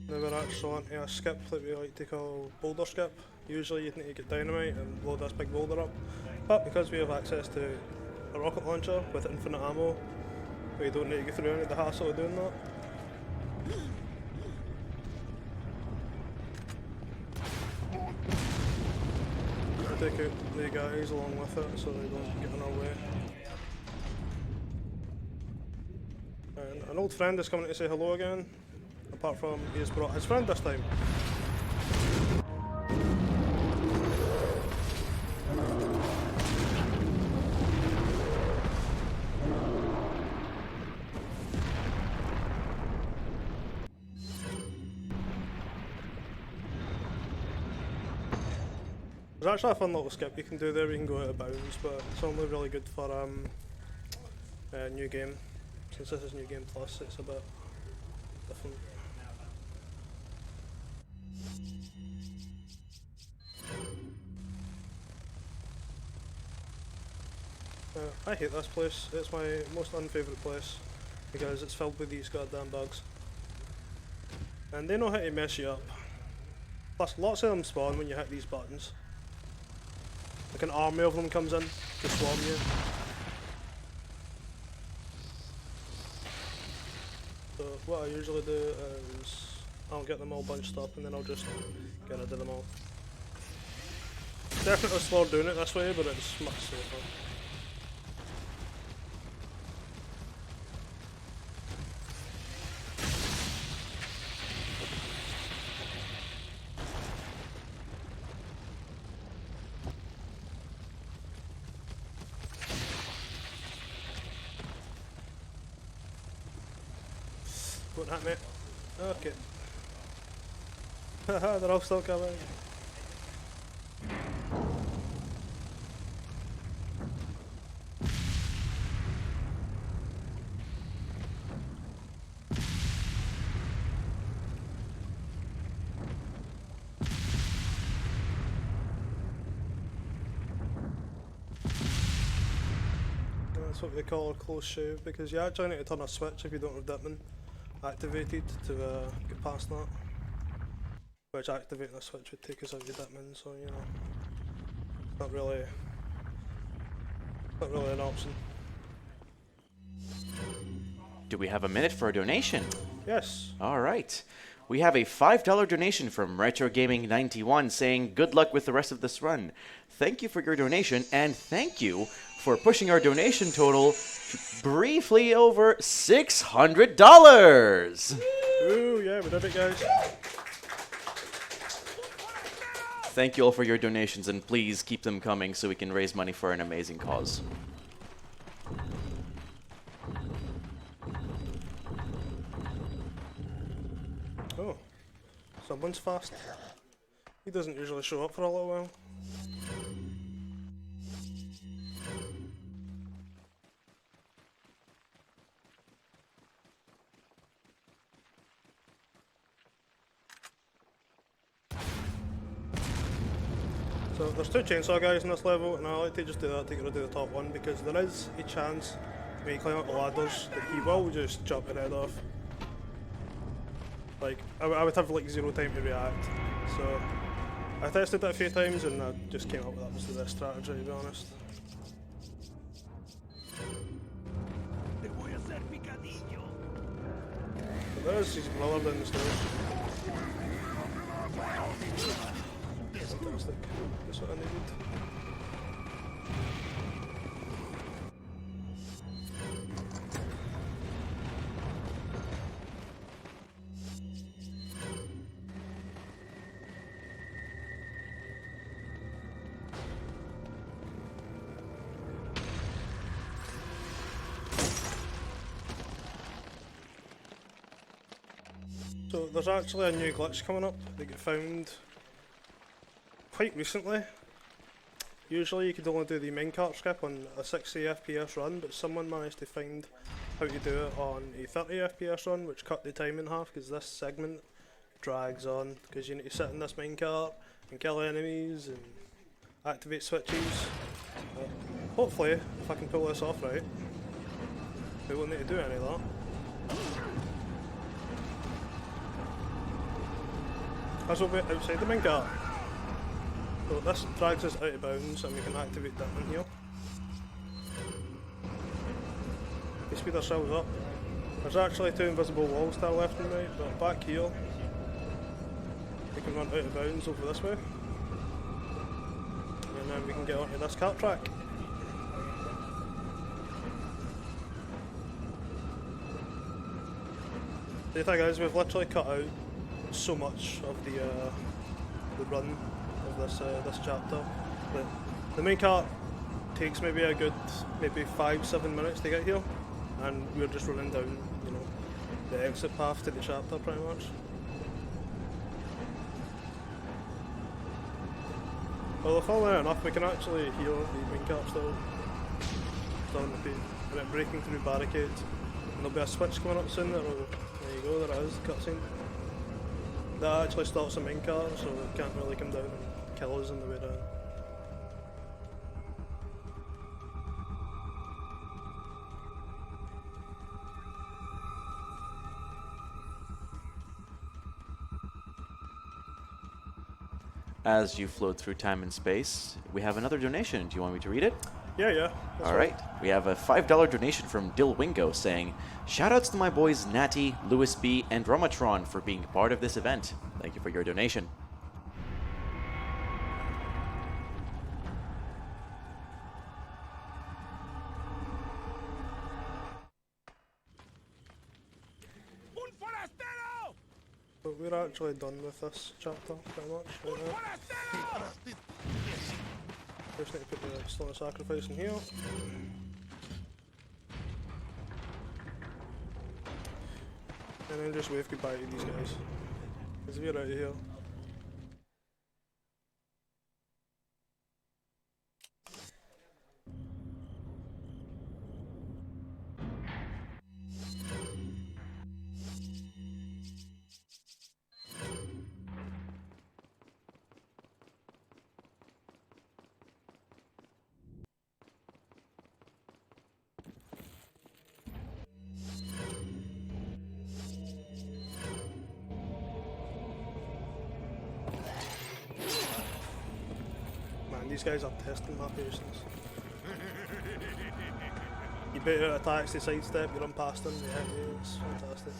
Now we're actually onto a skip that we like to call boulder skip. Usually you'd need to get dynamite and load this big boulder up, but because we have access to a rocket launcher with infinite ammo, we don't need to go through any of the hassle of doing that. We'll take out the guys along with it so they don't get in our way. And an old friend is coming to say hello again, apart from he has brought his friend this time. There's actually a fun little skip you can do there, you can go out of bounds, but it's only really good for new game. Since this is new game plus, it's a bit different. I hate this place, it's my most unfavourite place, because it's filled with these goddamn bugs. And they know how to mess you up. Plus, lots of them spawn when you hit these buttons. Like an army of them comes in to swarm you. So what I usually do is I'll get them all bunched up and then I'll just get rid of them all. Definitely slower doing it this way, but it's much safer. Don't hit me. Okay. Haha, they're all still coming. That's what they call a close shave, because you actually need to turn a switch if you don't have Dipman activated to get past that. Which activating a switch would take us out of Dipman, so you know, not really an option. Do we have a minute for a donation? Yes. All right. We have a $5 donation from Retro Gaming 91 saying, "Good luck with the rest of this run. Thank you for your donation, and thank you for pushing our donation total briefly over $600. Ooh, yeah, we did it, guys. Thank you all for your donations, and please keep them coming so we can raise money for an amazing cause. Oh, someone's fast. He doesn't usually show up for a little while. So there's two chainsaw guys in this level, and I like to just do that to get rid of the top one, because there is a chance when you climb up the ladders that he will just jump your head off. Like, I would have like 0 time to react. So I tested that a few times and I just came up with that was the best strategy, to be honest. But there is his brother down the stairs. Fantastic. That's what I needed. So there's actually a new glitch coming up that got found quite recently. Usually you could only do the minecart skip on a 60 FPS run, but someone managed to find how to do it on a 30 FPS run, which cut the time in half, because this segment drags on, because you need to sit in this minecart and kill enemies and activate switches. But hopefully, if I can pull this off right, we won't need to do any of that. As we'll be outside the minecart. So this drags us out of bounds and we can activate that in here. We speed ourselves up. There's actually 2 invisible walls to our left and right, but back here we can run out of bounds over this way. And then we can get onto this cart track. The thing is, we've literally cut out so much of the run of this chapter. The main cart takes maybe a good 5-7 minutes to get here, and we're just running down, you know, the exit path to the chapter pretty much. Well, if all enough, we can actually hear the main cart still on the page, and it breaking through barricades. And there'll be a switch coming up soon. There you go. There it is. Cutscene. That actually stops the main car, so it can't really come down and kill us on the way down. As you float through time and space, we have another donation. Do you want me to read it? Yeah. All right. We have a $5 donation from Dilwingo saying, "Shoutouts to my boys Natty, Louis B, and Romatron for being part of this event. Thank you for your donation." But we're actually done with this chapter pretty much right now. Just need to put the stone of sacrifice in here. And then just wave goodbye to these guys. Because we're out of here. Man, these guys are testing my patience. You better attacks, they sidestep, you run past them, they hit you, it's fantastic.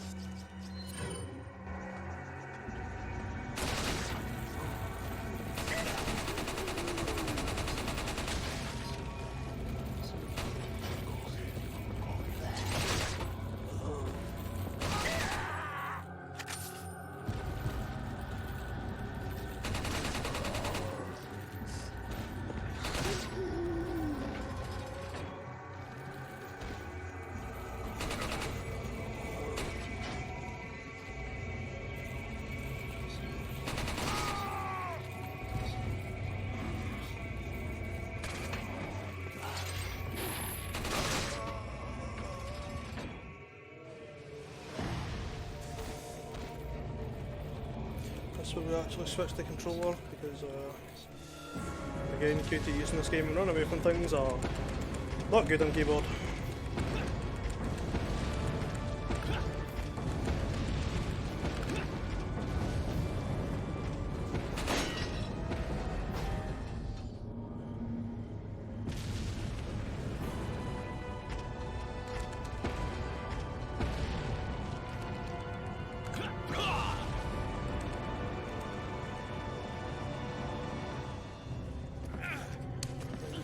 That's where we actually switched the controller because again, QT using this game and run away from things are not good on keyboard.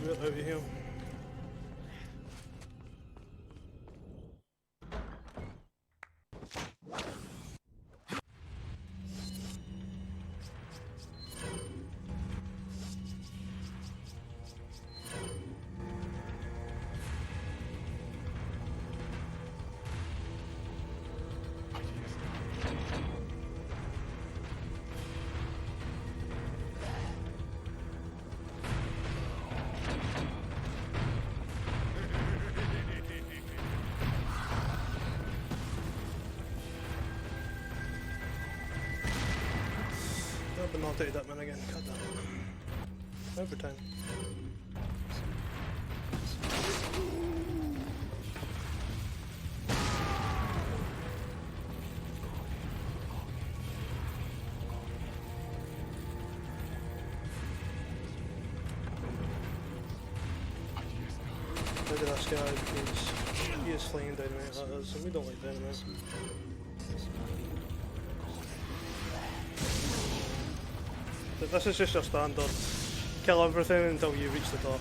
We're out of here. But not take that man again, cut that. Every time. Look at this guy, he is flying dynamite, that is, and we don't like dynamite. This is just your standard kill everything until you reach the top.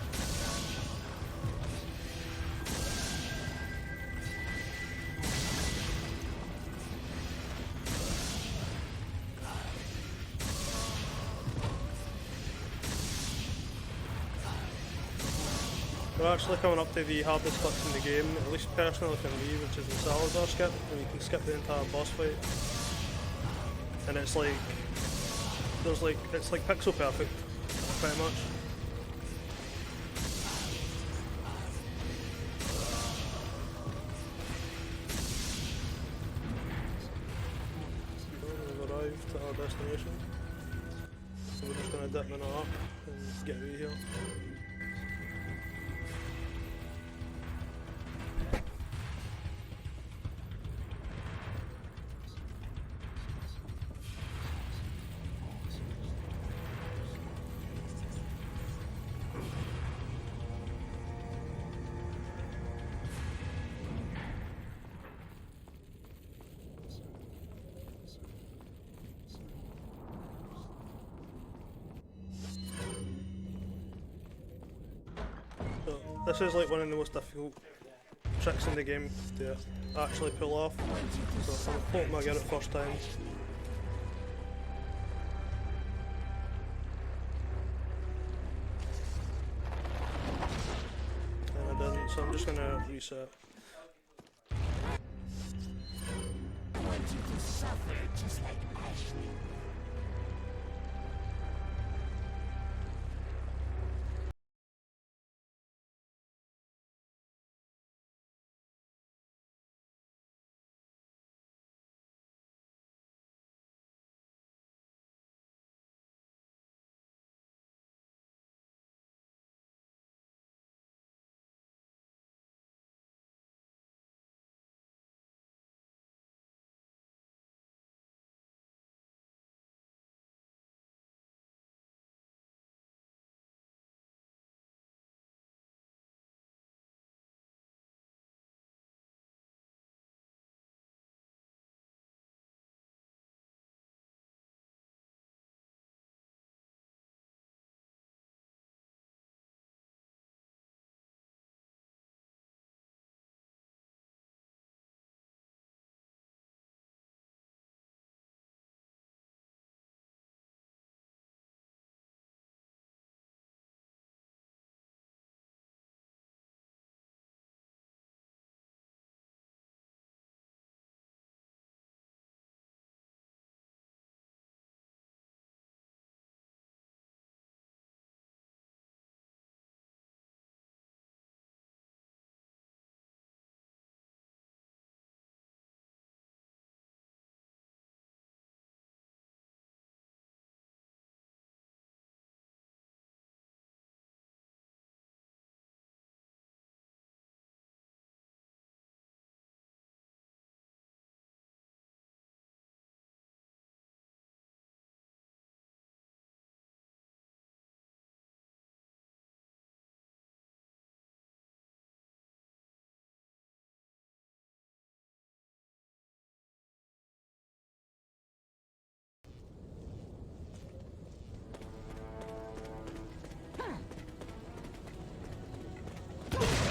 We're actually coming up to the hardest bits in the game, at least personally for me, which is the Salazar skip, where you can skip the entire boss fight. And it's like it's like pixel perfect, pretty much. We've arrived at our destination. So we're just gonna dip in up and get out of here. So this is like one of the most difficult tricks in the game to actually pull off, so I'm hoping I get it first time. And I didn't, so I'm just gonna reset. just like Ashley.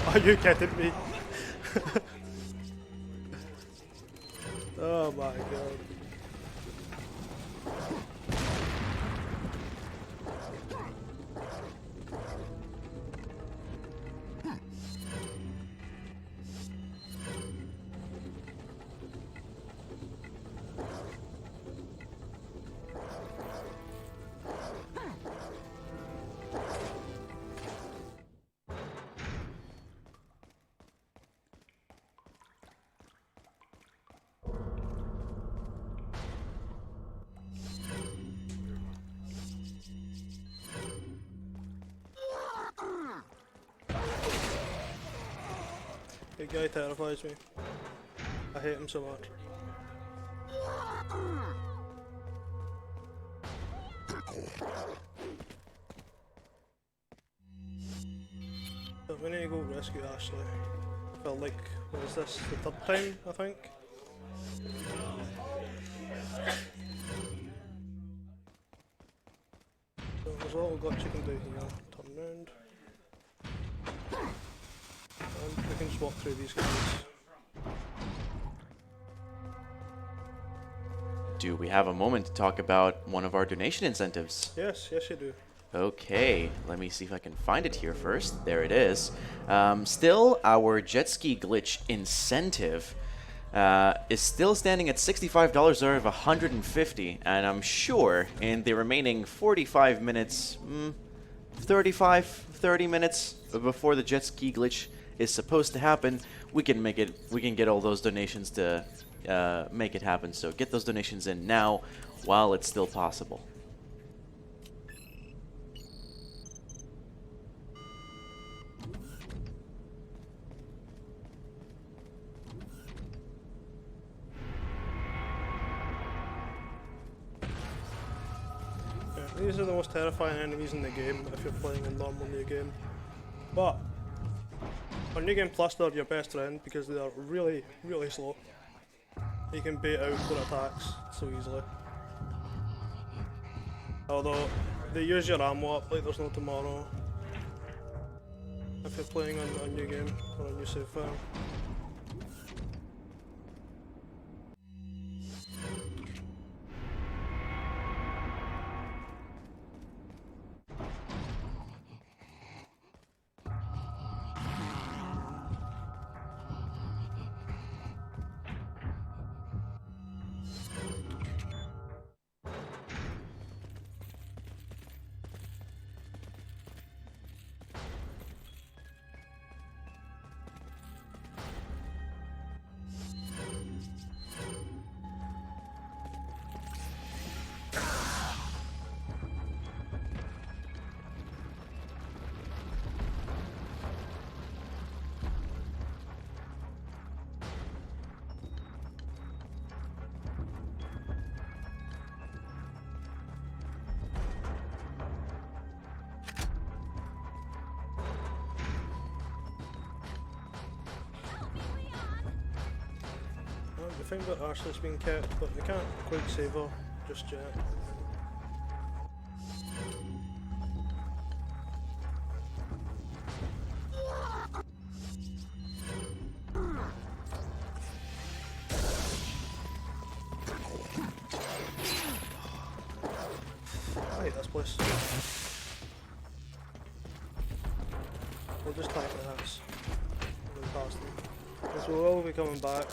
Are you kidding me? Oh my god. The guy terrifies me. I hate him so much. So we need to go rescue Ashley. Felt like, what is this, the third time, I think? So there's a little glitch you can do here. Turn round. And we can just walk through these guys. Do we have a moment to talk about one of our donation incentives? Yes, yes you do. Okay, let me see if I can find it here first. There it is. Still, our jet ski glitch incentive is still standing at $65 out of $150, and I'm sure in the remaining 45 minutes, 30 minutes before the jet ski glitch is supposed to happen, we can get all those donations to make it happen. So get those donations in now while it's still possible. These are the most terrifying enemies in the game if you're playing a normal new game. But on New Game Plus they're your best friend because they are really, really slow. You can bait out their attacks so easily. Although they use your ammo up like there's no tomorrow if you're playing on a new game or a new save file. find that Ashley's been kept, but we can't quite save her just yet. I hate this place. We'll just tank the house. Go past them. Because we will be coming back.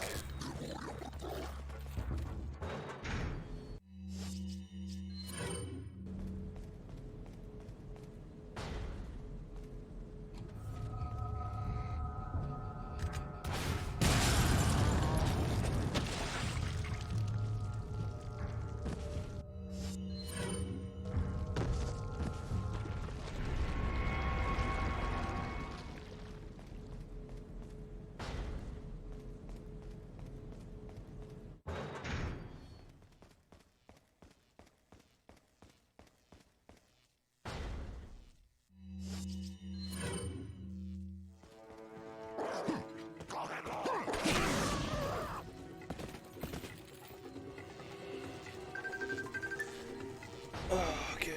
Oh, okay.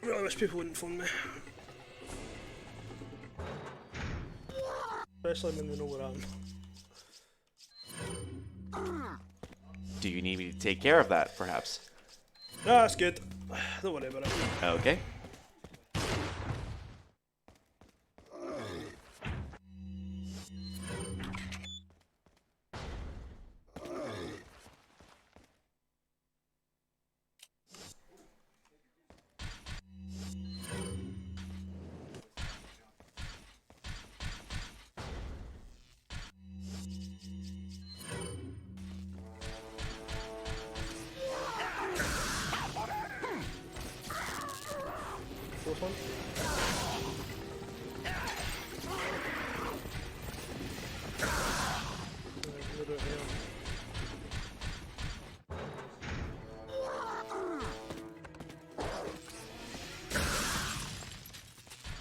Really wish people wouldn't phone me. Especially when they know where I am. Do you need me to take care of that, perhaps? Ah, that's good. Don't worry about it. Okay. Fourth one. We'll do it here.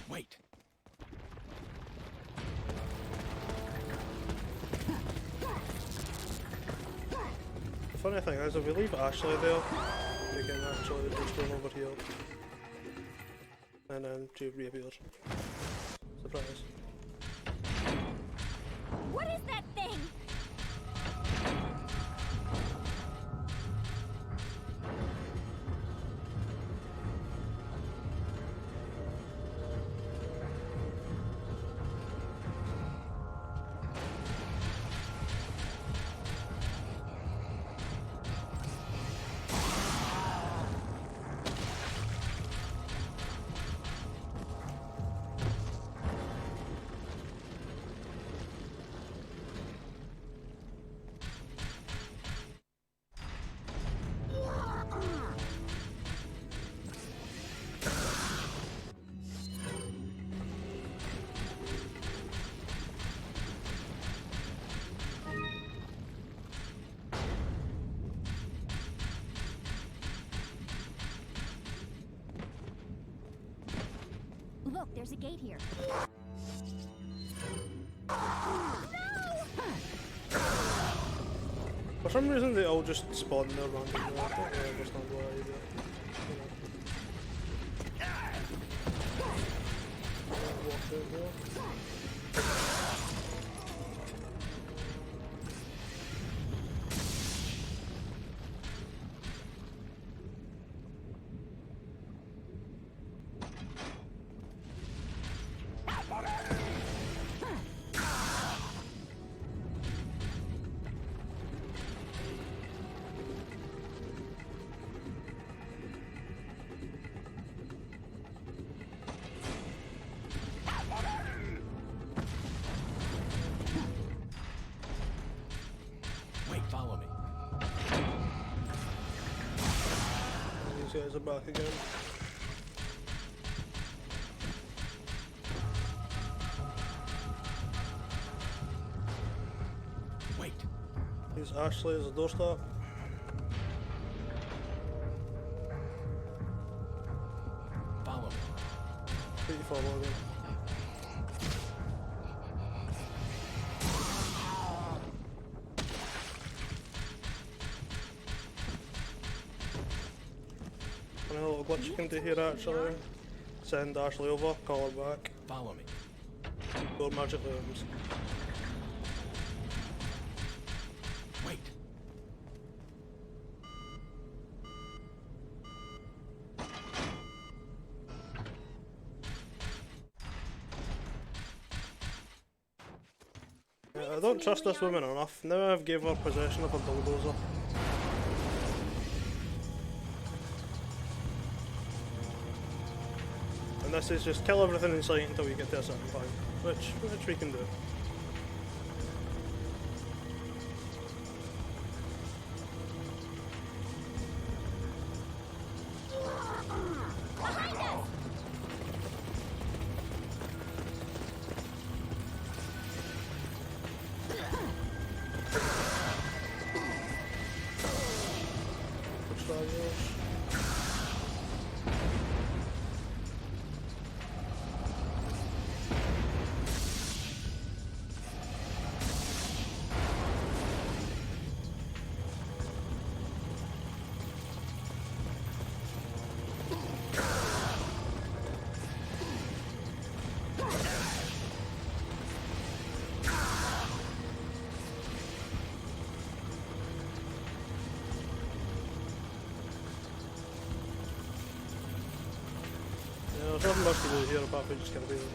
Wait. The funny thing is, if we leave Ashley there, we can actually just run over here. And then she reappears. Surprise. What is that thing? Look, there's a gate here. For some reason they all just spawn there randomly. I don't really understand why either. Walk out there. Wait, follow me. These guys are back again. Wait. Use Ashley as a doorstop. Follow me. Put you follow again. glitch you can do here actually. Send Ashley over, call her back. Follow me. Go magic rooms. Wait. I don't trust this woman enough. Now I've gave her possession of a bulldozer. And this is just kill everything in sight until we get to a certain point, which we can do. Let's try yours. Yeah, there's nothing much to do here apart from just gonna be there.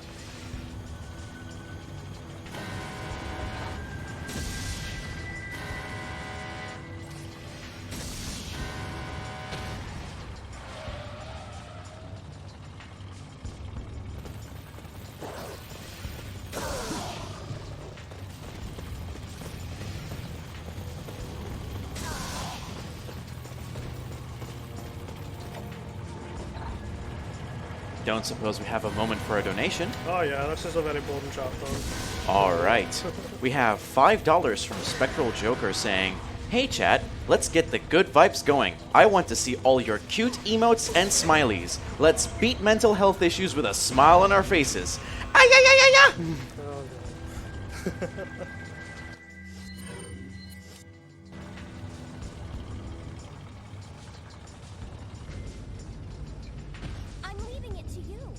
Don't suppose we have a moment for a donation? Oh yeah, this is a very boring chapter. Alright. We have $5 from Spectral Joker saying, "Hey chat, let's get the good vibes going. I want to see all your cute emotes and smileys. Let's beat mental health issues with a smile on our faces. Ay ay ay ay ay!" Oh god. I'm leaving it to you.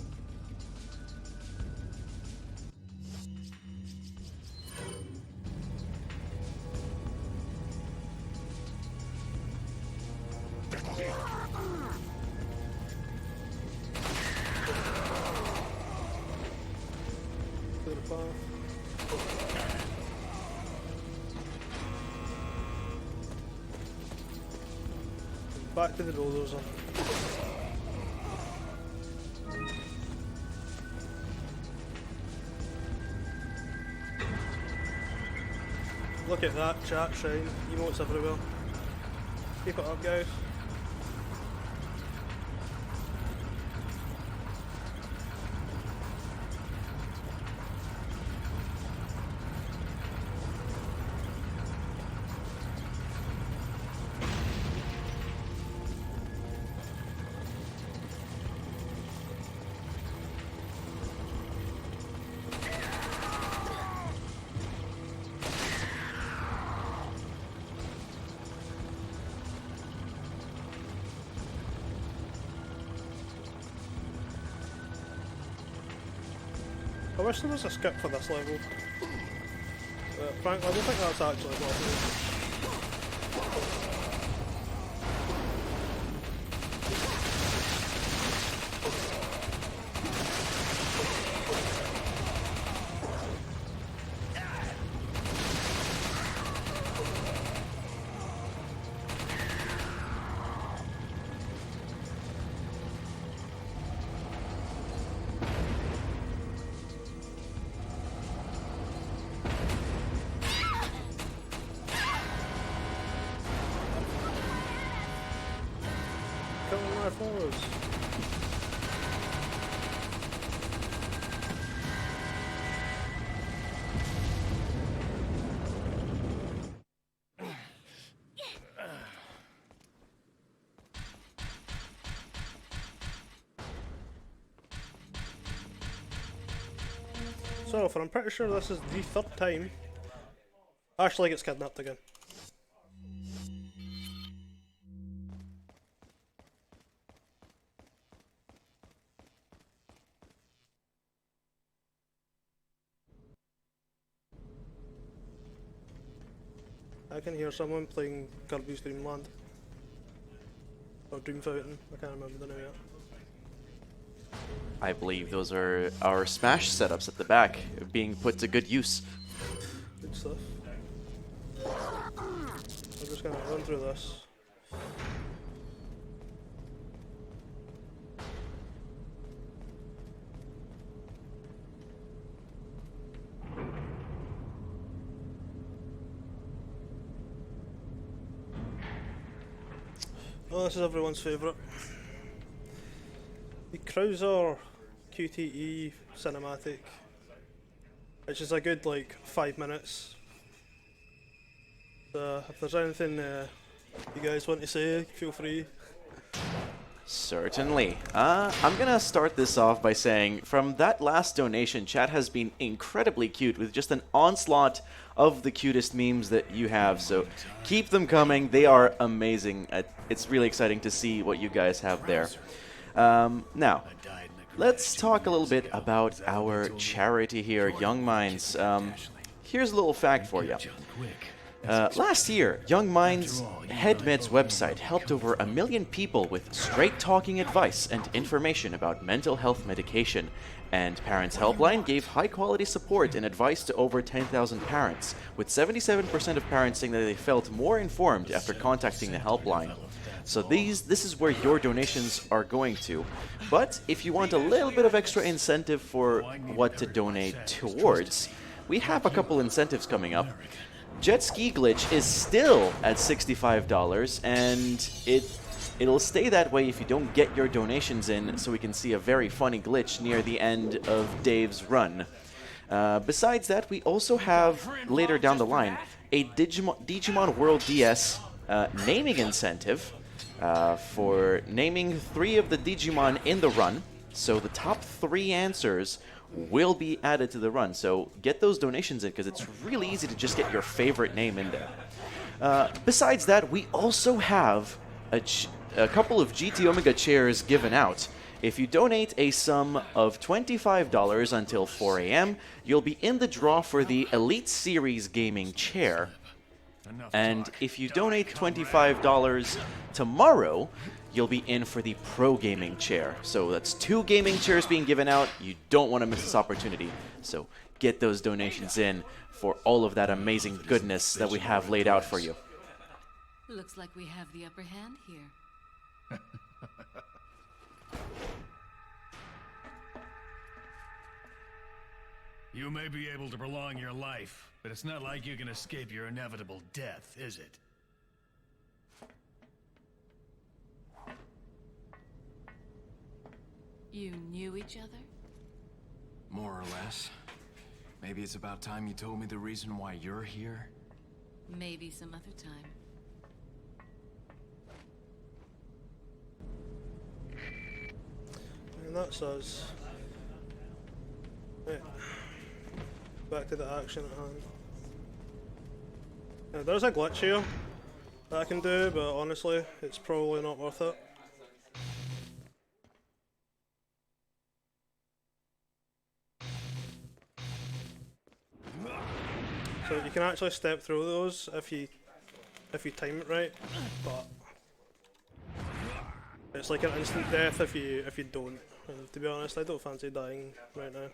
To the path. Back to the bulldozer. Look at that, chat shine. Emotes everywhere. Keep it up, guys. I wish there was a skip for this level. Frankly, I don't think that's actually what it is. Killing my foes. So, for I'm pretty sure this is the third time Ashley gets kidnapped again. I can hear someone playing Kirby's Dream Land. Or DaveFaeTheYY, I can't remember the name yet. I believe those are our Smash setups at the back, being put to good use. Good stuff. I'm just gonna run through this. Oh, this is everyone's favourite. The Krauser QTE cinematic, which is a good like 5 minutes. So if there's anything you guys want to say, feel free. Certainly. I'm gonna start this off by saying, from that last donation, chat has been incredibly cute with just an onslaught of the cutest memes that you have, so keep them coming. They are amazing. It's really exciting to see what you guys have there. Now, let's talk a little bit about our charity here, Young Minds. Here's a little fact for you. Last year, Young Minds HeadMed's website helped over 1 million people with straight-talking advice and information about mental health medication, and Parents Helpline gave high-quality support and advice to over 10,000 parents, with 77% of parents saying that they felt more informed after contacting the helpline. So this is where your donations are going to. But if you want a little bit of extra incentive for what to donate towards, we have a couple incentives coming up. Jet Ski Glitch is still at $65, and it'll stay that way if you don't get your donations in, so we can see a very funny glitch near the end of Dave's run. Besides that, we also have, later down the line, a Digimon World DS naming incentive for naming 3 of the Digimon in the run. So the top 3 answers will be added to the run. So get those donations in, because it's really easy to just get your favorite name in there. Besides that, we also have a couple of GT Omega chairs given out. If you donate a sum of $25 until 4 a.m., you'll be in the draw for the Elite Series gaming chair. And if you donate $25 tomorrow, you'll be in for the Pro Gaming chair. So that's 2 gaming chairs being given out. You don't want to miss this opportunity. So get those donations in for all of that amazing goodness that we have laid out for you. Looks like we have the upper hand here. You may be able to prolong your life, but it's not like you can escape your inevitable death, is it? You knew each other? More or less. Maybe it's about time you told me the reason why you're here. Maybe some other time. And that's us. Right. Back to the action at hand. Now, there's a glitch here that I can do, but honestly, it's probably not worth it. So you can actually step through those if you time it right, but it's like an instant death if you don't. And to be honest, I don't fancy dying right now.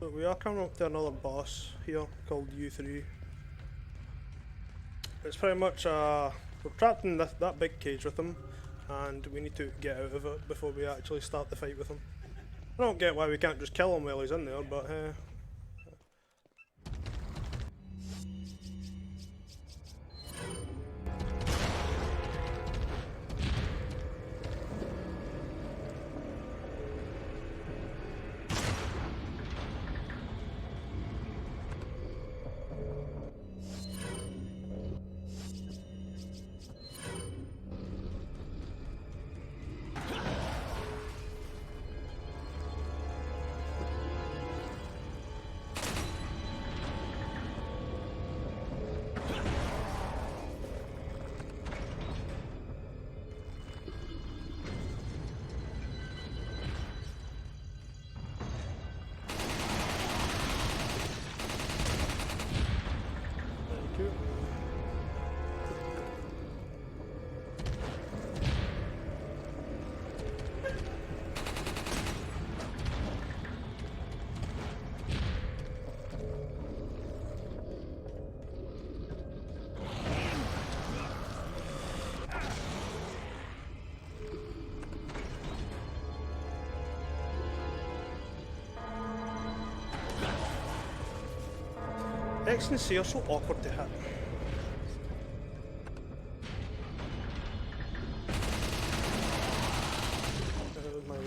So we are coming up to another boss here called U3. It's pretty much we're trapped in that big cage with him, and we need to get out of it before we actually start the fight with him. I don't get why we can't just kill him while he's in there, but X and C are so awkward to hit. That was my way.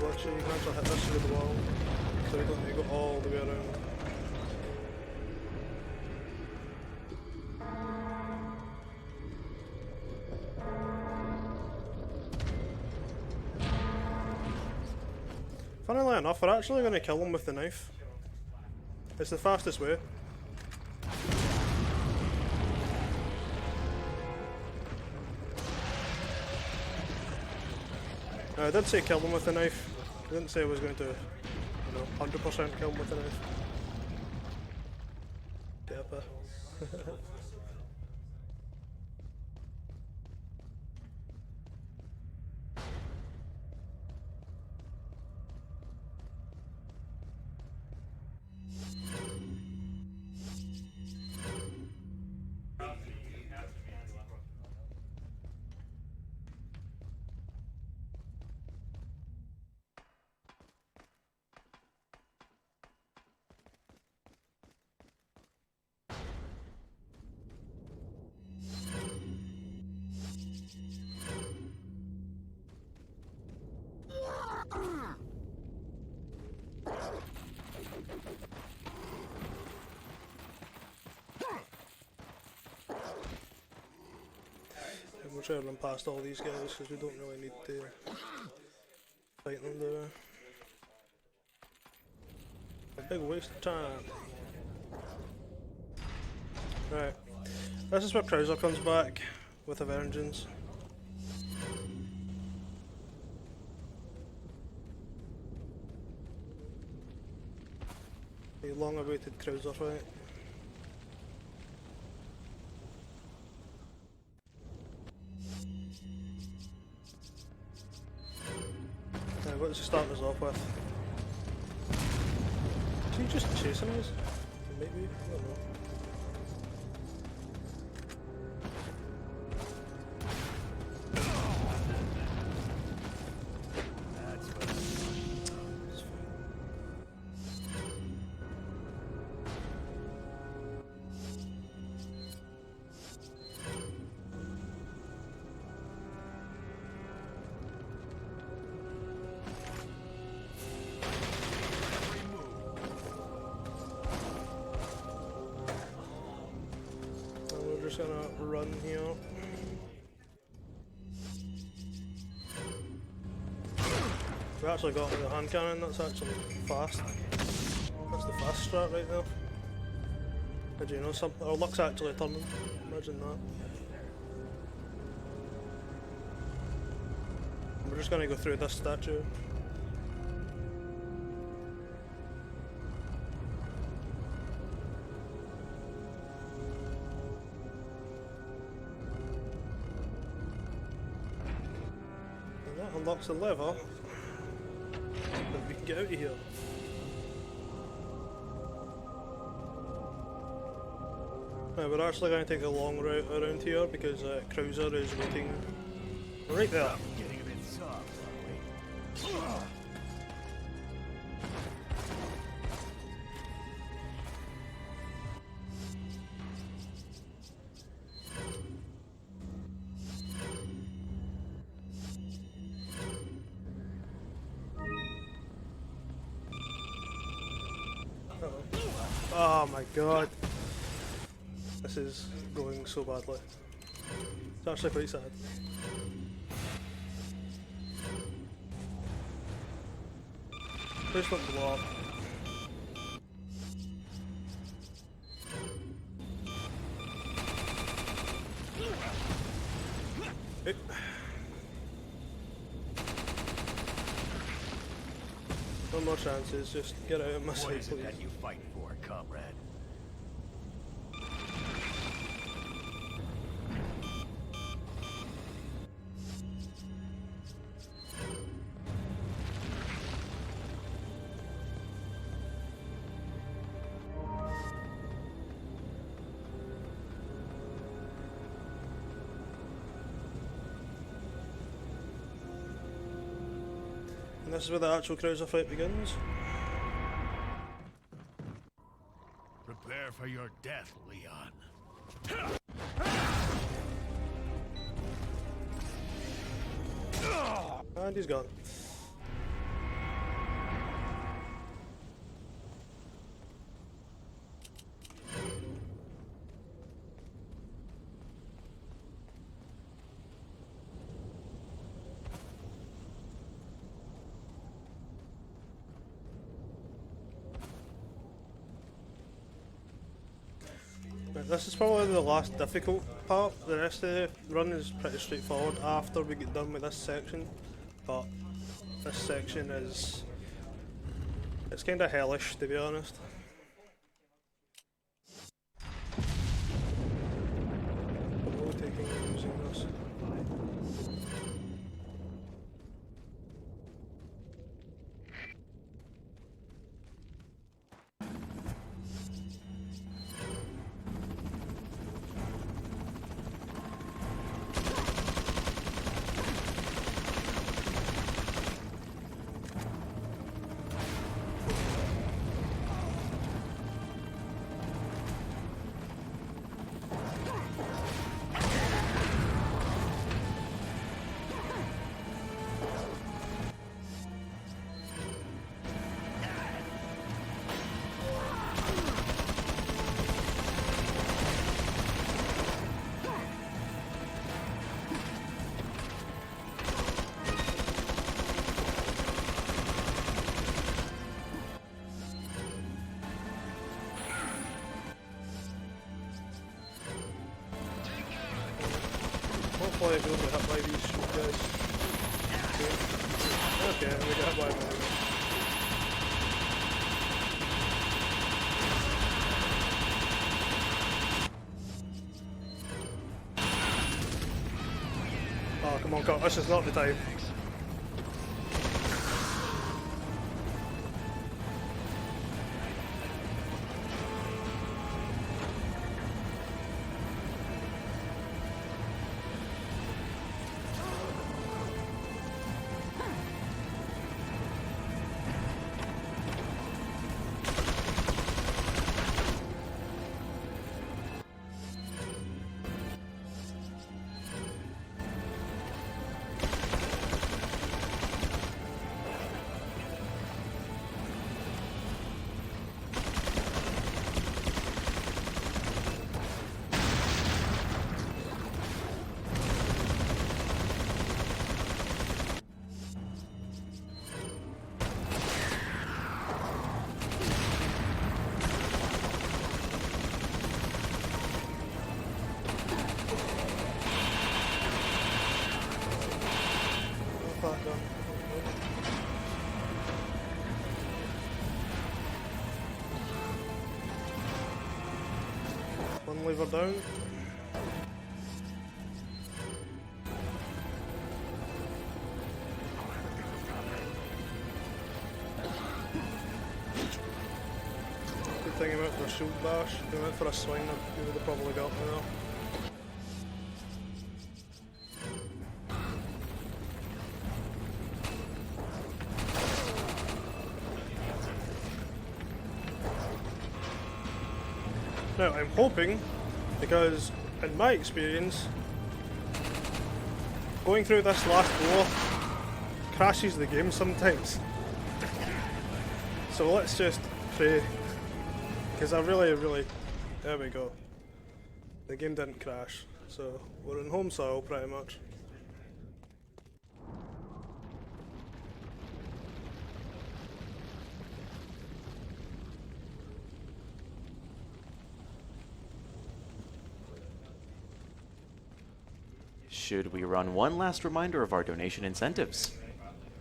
Actually, you can actually hit this through the wall, so you don't need to go all the way around. Funnily enough, we're actually going to kill him with the knife. It's the fastest way. I did say kill him with the knife. I didn't say I was going to, 100% kill him with the knife. Deppa. We'll try to run past all these guys because we don't really need to fight them, do we? A big waste of time. Right, this is where Krauser comes back with a vengeance. The long awaited Krauser fight. What does he start us off with? Is he just chasing us? Maybe? I don't know. Just gonna run here. We actually got like a hand cannon, that's actually fast. That's the fast strat right there. Did you know something? Our luck's actually turning. Imagine that. We're just gonna go through this statue. Unlocks the lever that we can get out of here. Now we're actually going to take a long route around here because Krauser is waiting right there. Getting a bit soft, aren't we? Oh my god. This is going so badly. It's actually quite sad. Please don't blow up. Hey. No more chances, just get out of my sight, What is it please. that you fight for, comrade? And this is where the actual cruiser fight begins. Prepare for your death, Leon. And he's gone. Right, this is probably the last difficult part. The rest of the run is pretty straightforward after we get done with this section, but this section is, it's kind of hellish, to be honest. No taking and using this. Hopefully I don't get hit by these guys. Okay, we get hit by them. Oh, come on, cut. This is not the time. One lever down. Good thing he went for a shield bash. If he went for a swing, he would have probably got me there. Now, I'm hoping, because in my experience, going through this last floor crashes the game sometimes. So let's just pray, because I really, there we go. The game didn't crash, so we're in home soil pretty much. Should we run one last reminder of our donation incentives?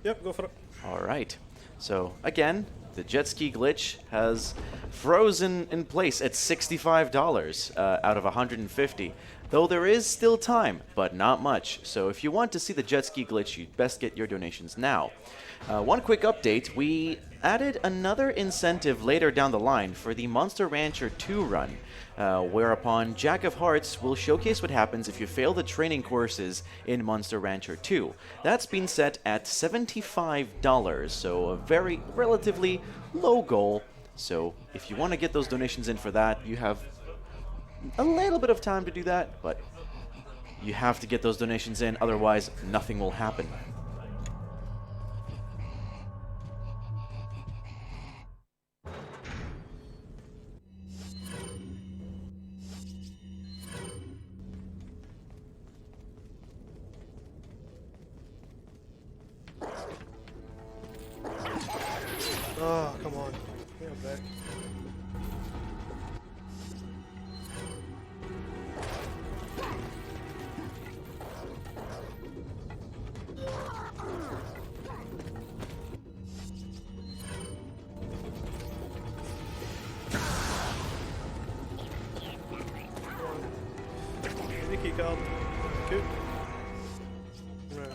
Yep, go for it. All right. So again, the jet ski glitch has frozen in place at $65 out of $150. Though there is still time, but not much. So if you want to see the jet ski glitch, you'd best get your donations now. One quick update, we added another incentive later down the line for the Monster Rancher 2 run, whereupon Jack of Hearts will showcase what happens if you fail the training courses in Monster Rancher 2. That's been set at $75, so a very relatively low goal. So if you want to get those donations in for that, you have a little bit of time to do that, but you have to get those donations in, otherwise nothing will happen. Ah, come on. Give me a break. Key card. Good. Right.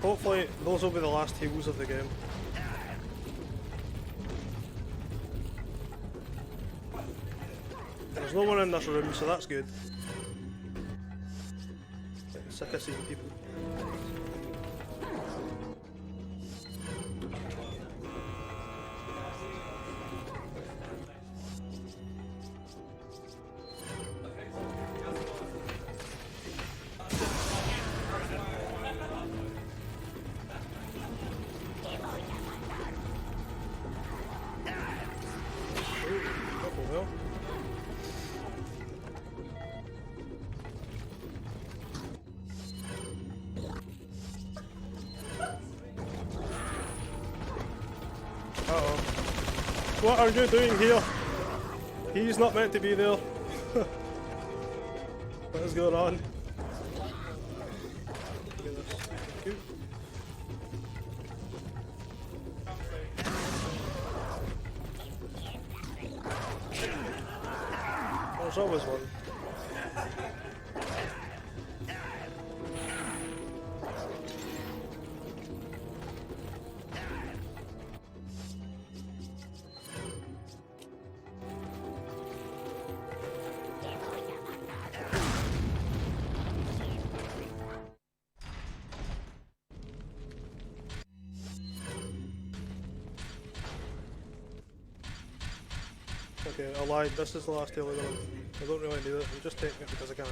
Hopefully, those will be the last heals of the game. There's no one in this room, so that's good. Sick of seeing people. Uh-oh. What are you doing here? He's not meant to be there. What is going on? Look at this. Cute. There's always one. Okay, I lied. This is the last daily one. I don't really need it. I'm just taking it because I can.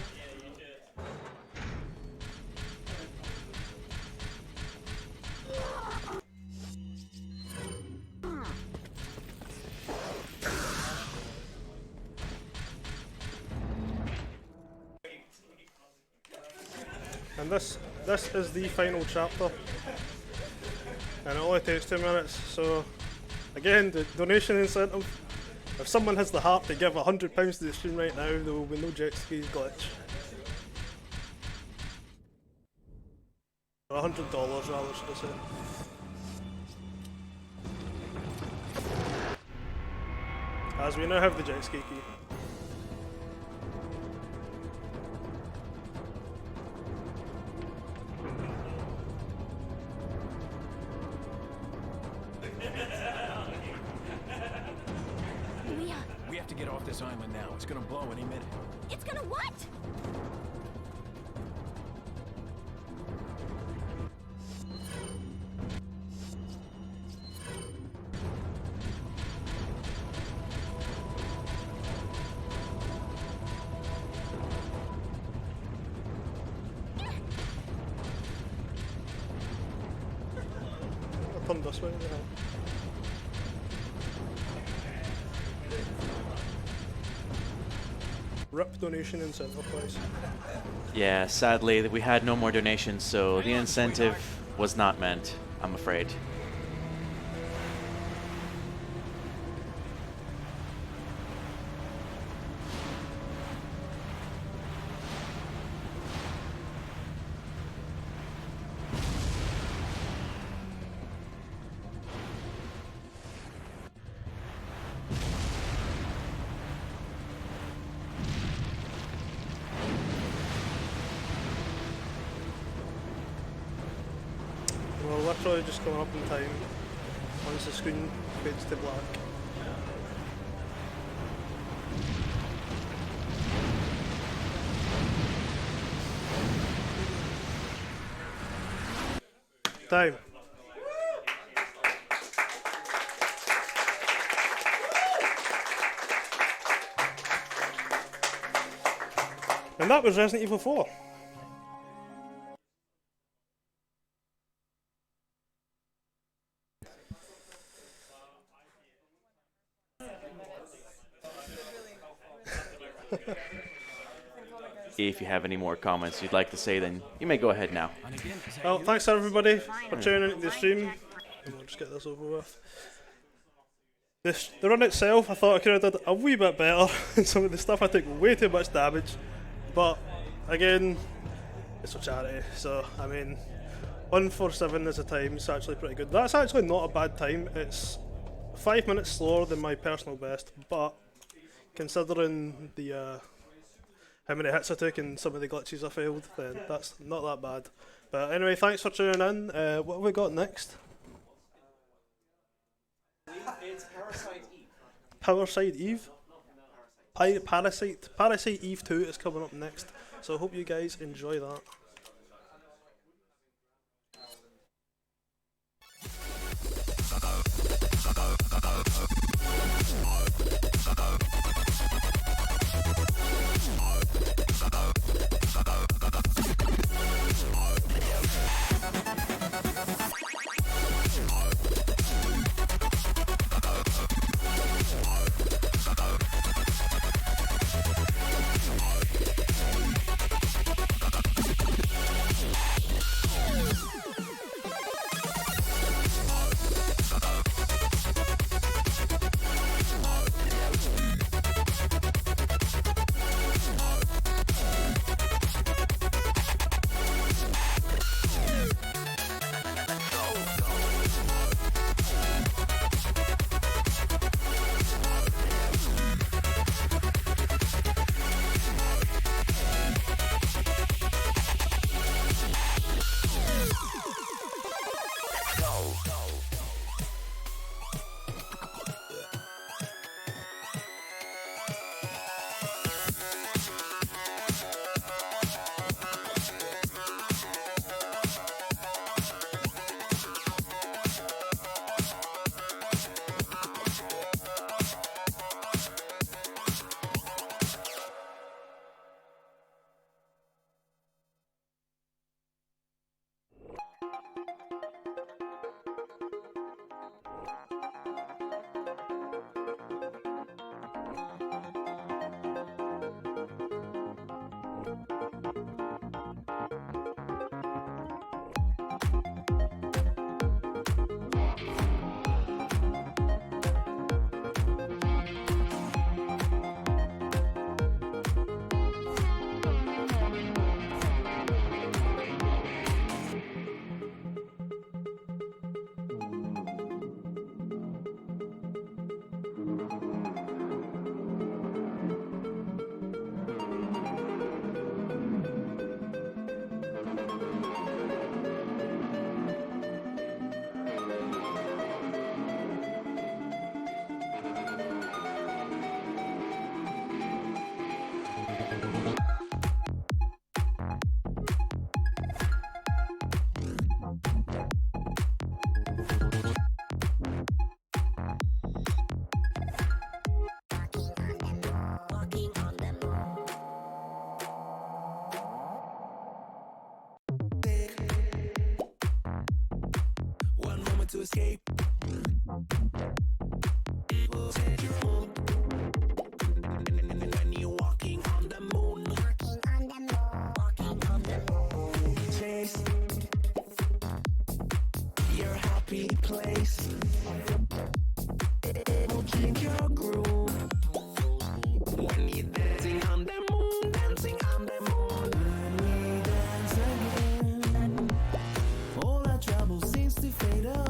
And this is the final chapter. And it only takes 2 minutes, so again, the donation incentive. If someone has the heart to give £100 to the stream right now, there will be no jet ski glitch. Or $100 rather, should I say. As we now have the jet ski key. We have to get off this island now. It's gonna blow any minute. It's gonna what? I'll turn this way. Yeah. RIP donation incentive price. Yeah, sadly we had no more donations, so the incentive was not meant, I'm afraid. probably just coming up in time once the screen fades to black. Time. And that was Resident Evil 4. If you have any more comments you'd like to say, then you may go ahead now. Well, thanks everybody for tuning into the stream. And we'll just get this over with. The run itself, I thought I could have done a wee bit better. And some of the stuff I took way too much damage. But again, it's for charity. So I mean, 147 as a time is actually pretty good. That's actually not a bad time. It's 5 minutes slower than my personal best, but considering the how many hits I took and some of the glitches I failed, then that's not that bad. But anyway, thanks for tuning in. What have we got next? It's Parasite Eve. Parasite Eve? Parasite Eve 2 is coming up next, so I hope you guys enjoy that. To escape. It will take you home. And when you're walking on the moon, walking on the moon, chase your happy place. It will change your groove. When you're dancing on the moon, dancing on the moon. When we dance again, all our trouble seems to fade away.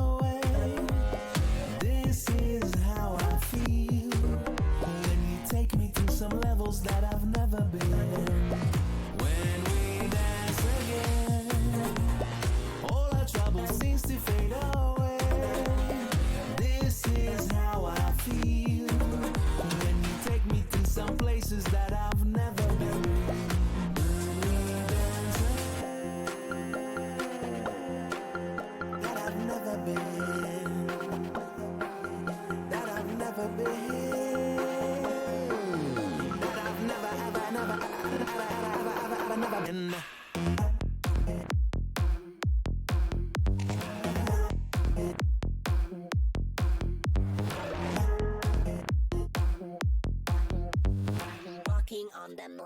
on the moon.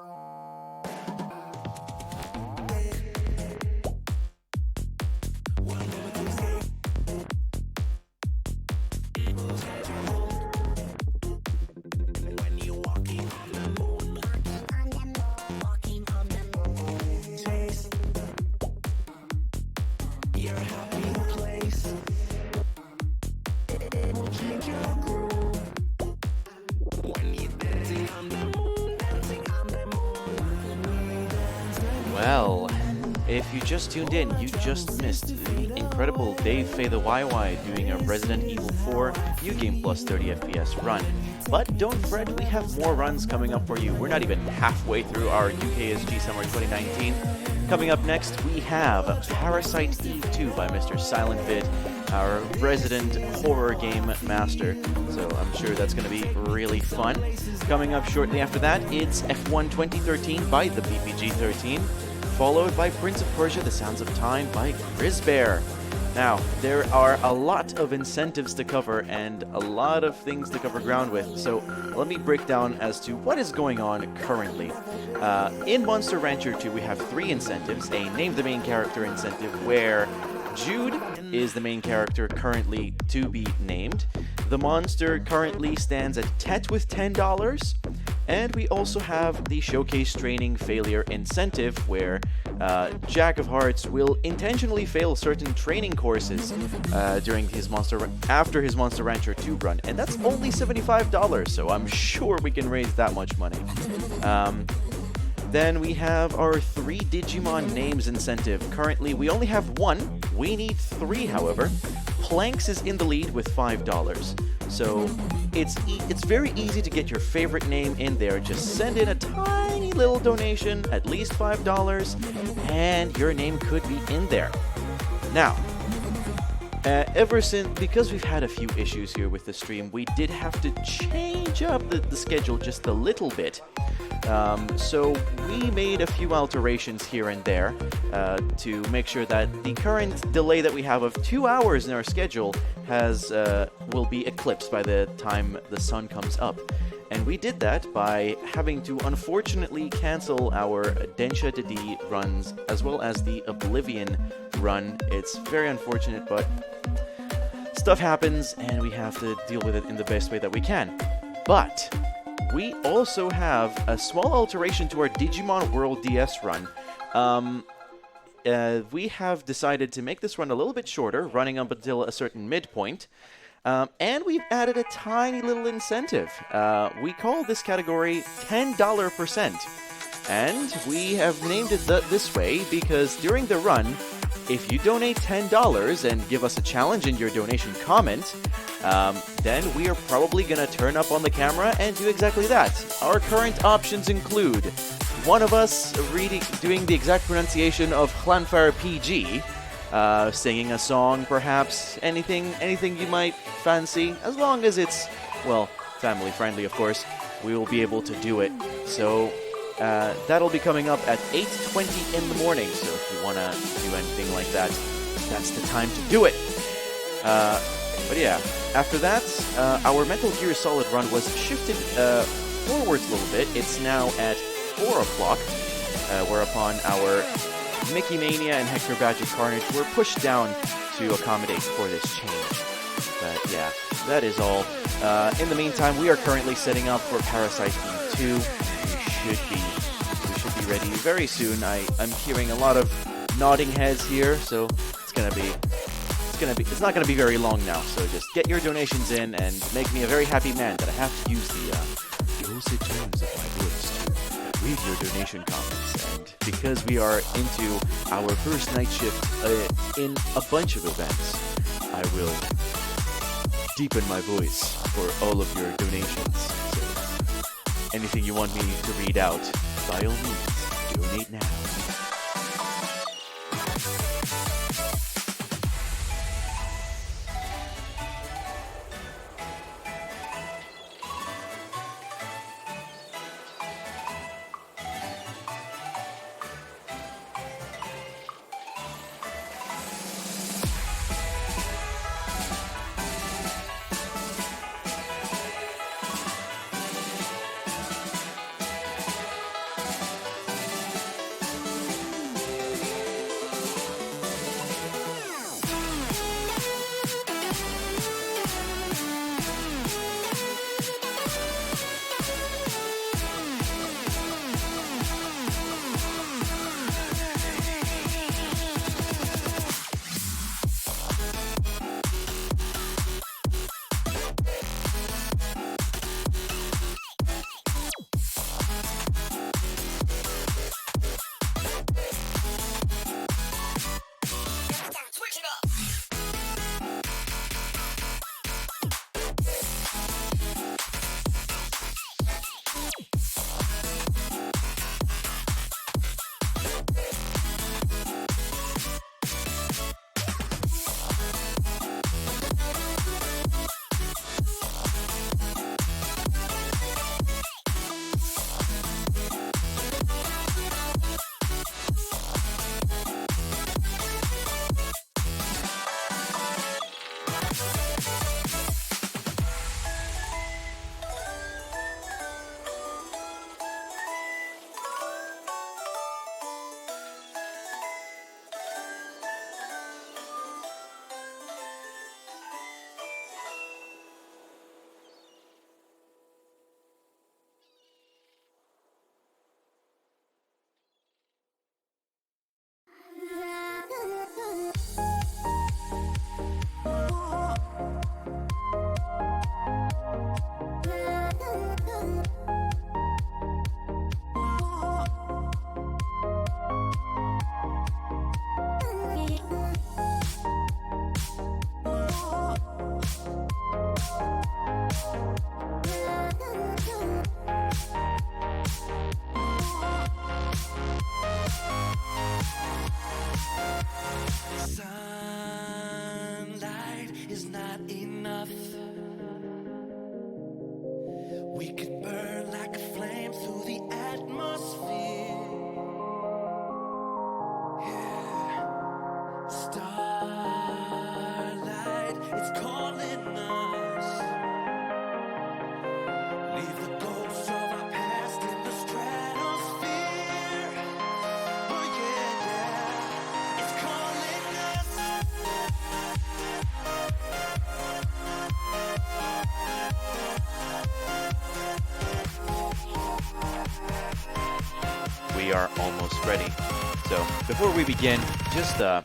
When you're walking on the moon, walking on the moon, taste your happy place. It will change your groove. When you're dancing on the moon, dancing on the moon. Well, if you just tuned in, you just missed the incredible DaveFaeTheYY doing a Resident Evil 4 New Game Plus 30 FPS run. But don't fret, we have more runs coming up for you. We're not even halfway through our UKSG Summer 2019. Coming up next, we have Parasite Eve 2 by Mr. Silent Vid, our resident horror game master. So I'm sure that's going to be really fun. Coming up shortly after that, it's F1 2013 by the BPG 13, followed by Prince of Persia: The Sounds of Time by Grizzbear. Now, there are a lot of incentives to cover and a lot of things to cover ground with, so let me break down as to what is going on currently. In Monster Rancher 2, we have 3 incentives: a Name the Main Character incentive, where Jude is the main character currently to be named. The monster currently stands at Tet with $10. And we also have the Showcase Training Failure incentive, where Jack of Hearts will intentionally fail certain training courses during his after his Monster Rancher 2 run, and that's only $75, so I'm sure we can raise that much money. Then we have our 3 Digimon names incentive. Currently, we only have 1. We need 3, however. Planks is in the lead with $5. So it's very easy to get your favorite name in there. Just send in a tiny little donation, at least $5, and your name could be in there. Now, because we've had a few issues here with the stream, we did have to change up the schedule just a little bit. So we made a few alterations here and there to make sure that the current delay that we have of 2 hours in our schedule will be eclipsed by the time the sun comes up. And we did that by having to unfortunately cancel our Densha D runs as well as the Oblivion run. It's very unfortunate, but stuff happens and we have to deal with it in the best way that we can. But we also have a small alteration to our Digimon World DS run. We have decided to make this run a little bit shorter, running up until a certain midpoint. And we've added a tiny little incentive. We call this category $10%. And we have named it this way because during the run, if you donate $10 and give us a challenge in your donation comment, then we are probably going to turn up on the camera and do exactly that. Our current options include one of us doing the exact pronunciation of Hlanfar PG, singing a song, perhaps, anything you might fancy, as long as it's, well, family friendly, of course, we will be able to do it. So that'll be coming up at 8:20 in the morning, so if you want to do anything like that, that's the time to do it. But yeah, after that, our Metal Gear Solid run was shifted forwards a little bit. It's now at 4 o'clock, whereupon our Mickey Mania and Hector Badger Carnage were pushed down to accommodate for this change. But yeah, that is all. In the meantime, we are currently setting up for Parasite Eve 2. We should be ready very soon. I'm hearing a lot of nodding heads here, so it's not gonna be very long now. So just get your donations in and make me a very happy man that I have to use the dulcet tones of my voice to read your donation comments. And because we are into our first night shift in a bunch of events, I will deepen my voice for all of your donations. So anything you want me to read out, by all means, donate now. We could burn like a flame through the atmosphere. Yeah. Starlight, it's calling us. Leave the ghosts of our past in the stratosphere. Oh yeah, yeah, it's calling us. We are almost ready. So before we begin, just a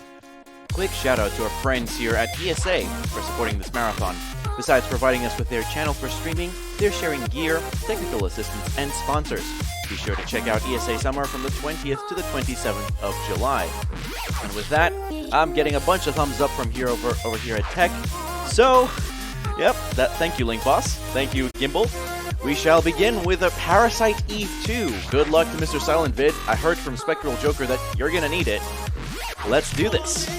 quick shout out to our friends here at ESA for supporting this marathon. Besides providing us with their channel for streaming, they're sharing gear, technical assistance, and sponsors. Be sure to check out ESA Summer from the 20th to the 27th of July. And with that, I'm getting a bunch of thumbs up from here over here at Tech. So, yep, thank you, Link Boss. Thank you, Gimbal. We shall begin with a Parasite Eve 2. Good luck to Mr. Silent Vid. I heard from Spectral Joker that you're gonna need it. Let's do this.